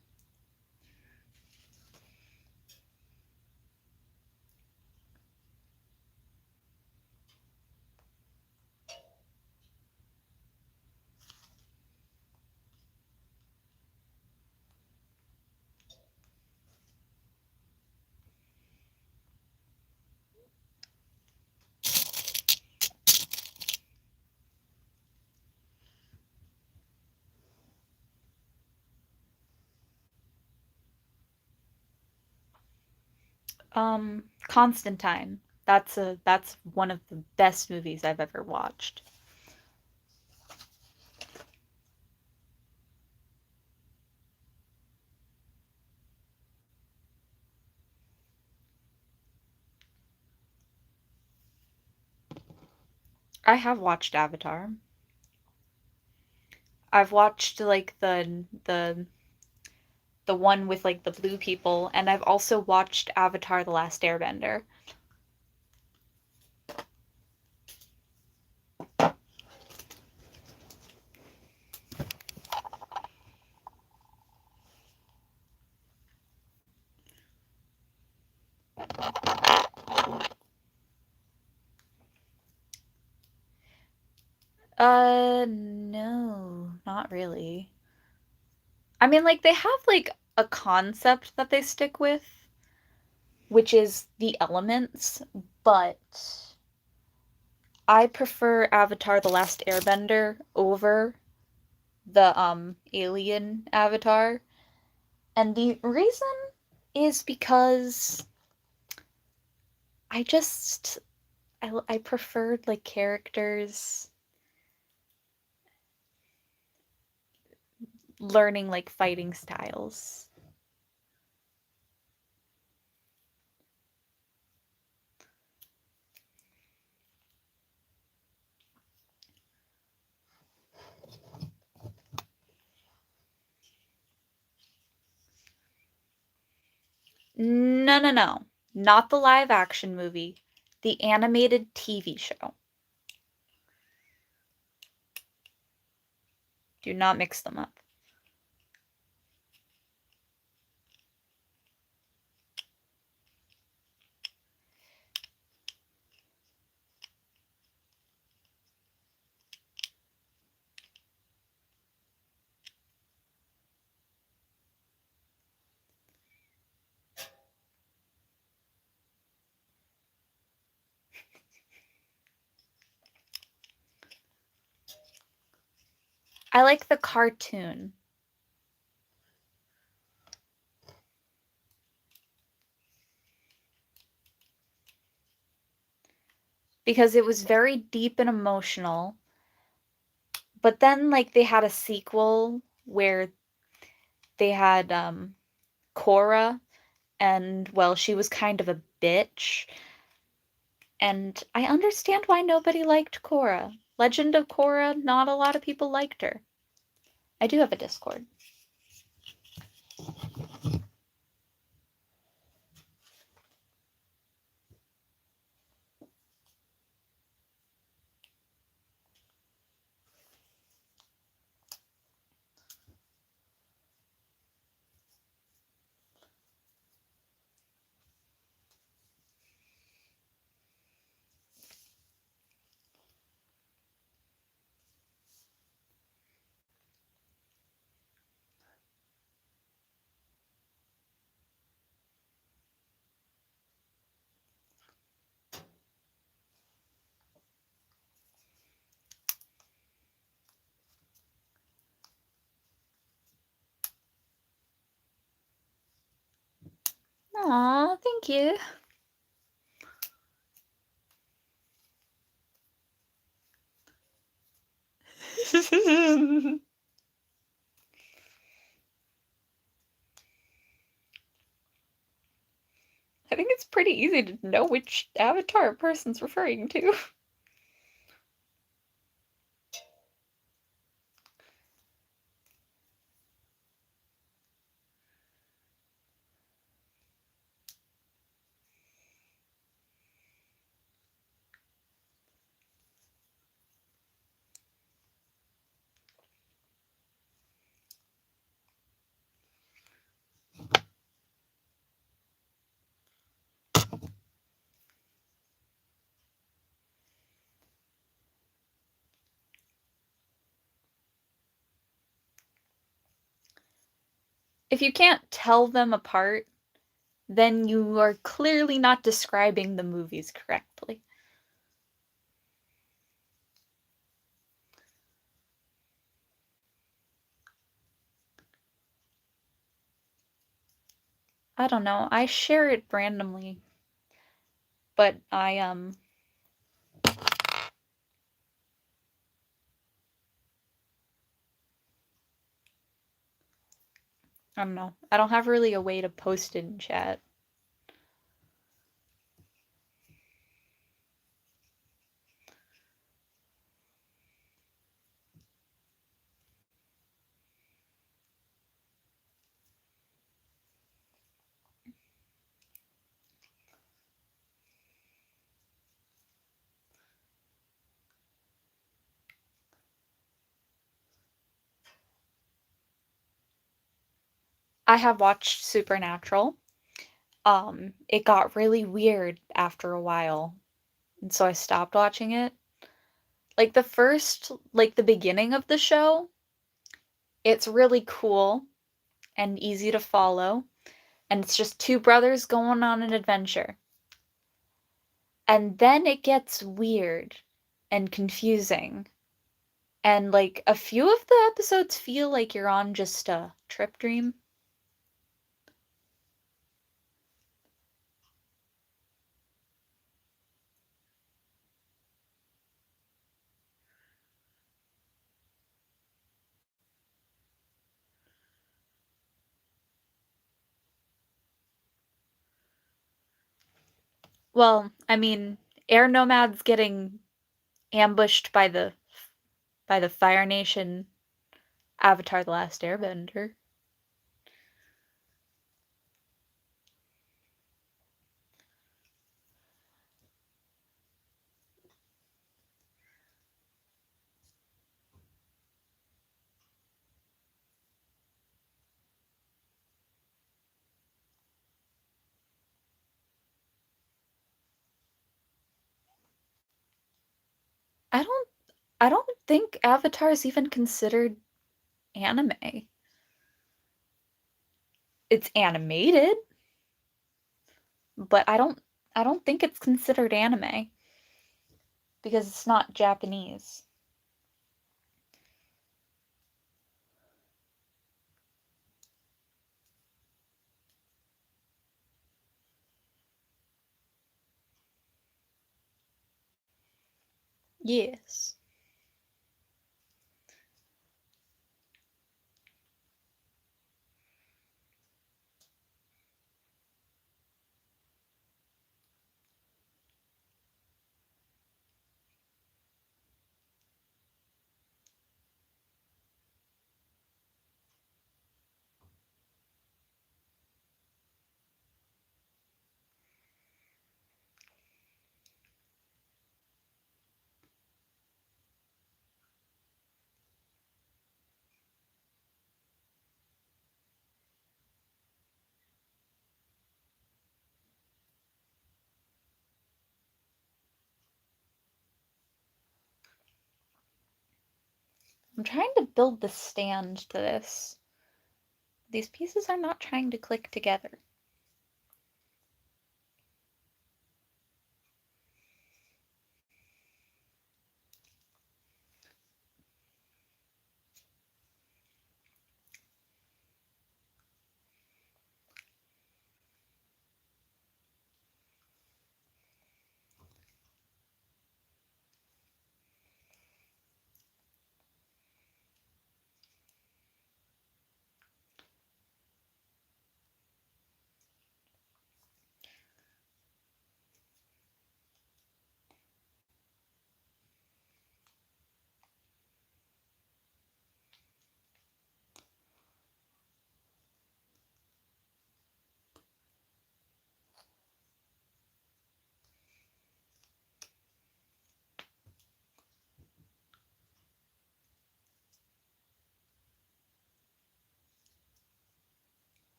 Constantine. That's one of the best movies I've ever watched. I have watched Avatar. I've watched like the one with like the blue people, and I've also watched Avatar: The Last Airbender. No, not really. I mean, like they have like a concept that they stick with, which is the elements, but I prefer Avatar: The Last Airbender over the alien Avatar. And the reason is because I just I preferred like characters learning like fighting styles. No, no, no. Not the live action movie, the animated TV show. Do not mix them up. I like the cartoon. Because it was very deep and emotional. But then, like, they had a sequel where they had Cora, and, well, she was kind of a bitch. And I understand why nobody liked Cora. Legend of Cora, not a lot of people liked her. I do have a Discord. Aw, thank you. I think it's pretty easy to know which avatar a person's referring to. If you can't tell them apart, then you are clearly not describing the movies correctly. I don't know. I share it randomly, but I don't know. I don't have really a way to post it in chat. I have watched Supernatural. It got really weird after a while, and so I stopped watching it. Like the beginning of the show, it's really cool and easy to follow, and it's just two brothers going on an adventure. And then it gets weird and confusing. And like a few of the episodes feel like you're on just a trip dream. Well, I mean, air nomads getting ambushed by the Fire Nation Avatar The Last Airbender. I don't I don't think Avatar is even considered anime. It's animated, but I don't think it's considered anime. because it's not Japanese. Yes. I'm trying to build the stand to this. These pieces are not trying to click together.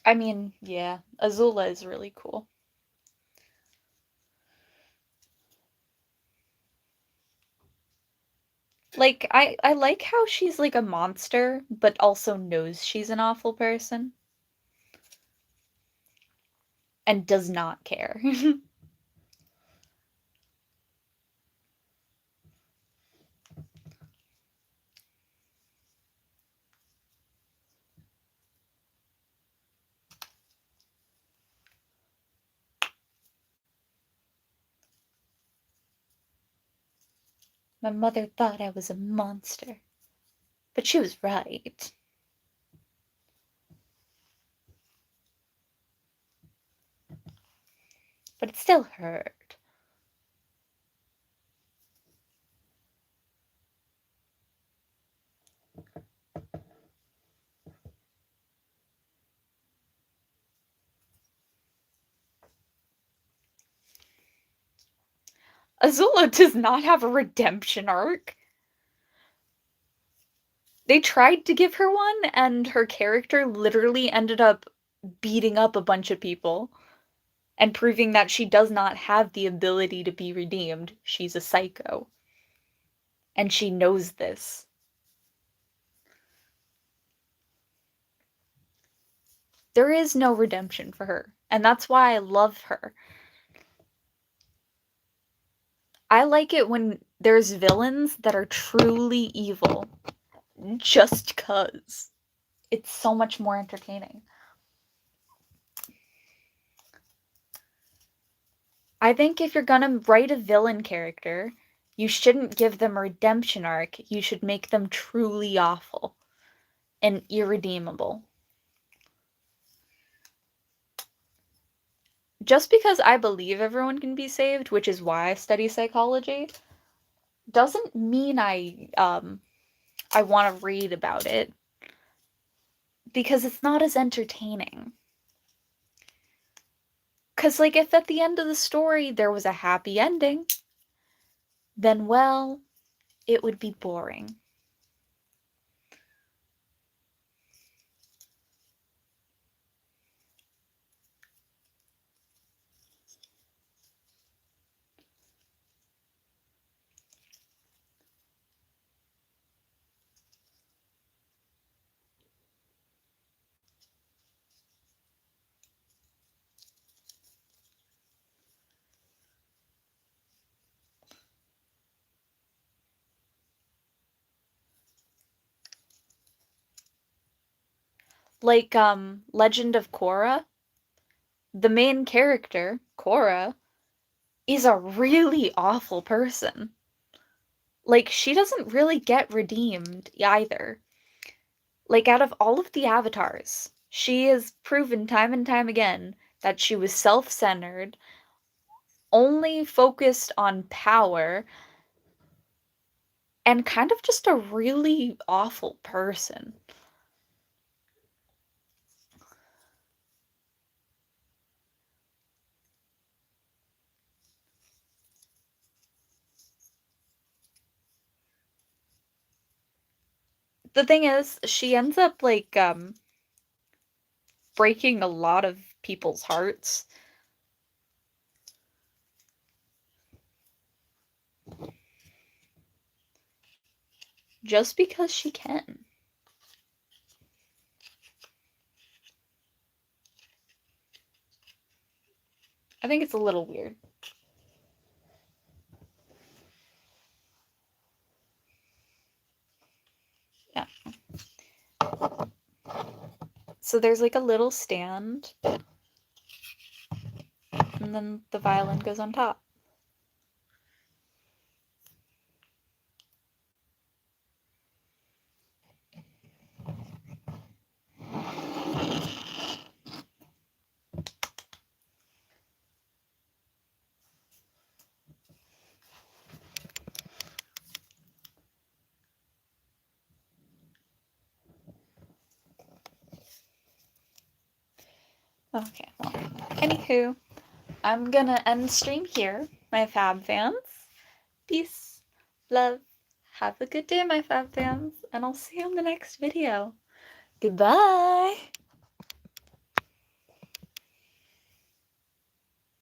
I mean, yeah, Azula is really cool. Like, I like how she's like a monster, but also knows she's an awful person and does not care. My mother thought I was a monster, but she was right. But it still hurt. Azula does not have a redemption arc. They tried to give her one, and her character literally ended up beating up a bunch of people and proving that she does not have the ability to be redeemed. She's a psycho. And she knows this. There is no redemption for her, and that's why I love her. I like it when there's villains that are truly evil just 'cause. It's so much more entertaining. I think if you're gonna write a villain character, you shouldn't give them a redemption arc. You should make them truly awful and irredeemable. Just because I believe everyone can be saved, which is why I study psychology, doesn't mean I want to read about it because it's not as entertaining. Cuz like if at the end of the story there was a happy ending, then well, it would be boring. Like, Legend of Korra, the main character, Korra, is a really awful person. Like, she doesn't really get redeemed either. Like, out of all of the avatars, she has proven time and time again that she was self-centered, only focused on power, and kind of just a really awful person. The thing is, she ends up, like, breaking a lot of people's hearts. Just because she can. I think it's a little weird. Yeah. So there's like a little stand, and then the violin goes on top. Okay, well, anywho, I'm gonna end stream here, my fab fans. Peace, love, have a good day, my fab fans, and I'll see you in the next video. Goodbye!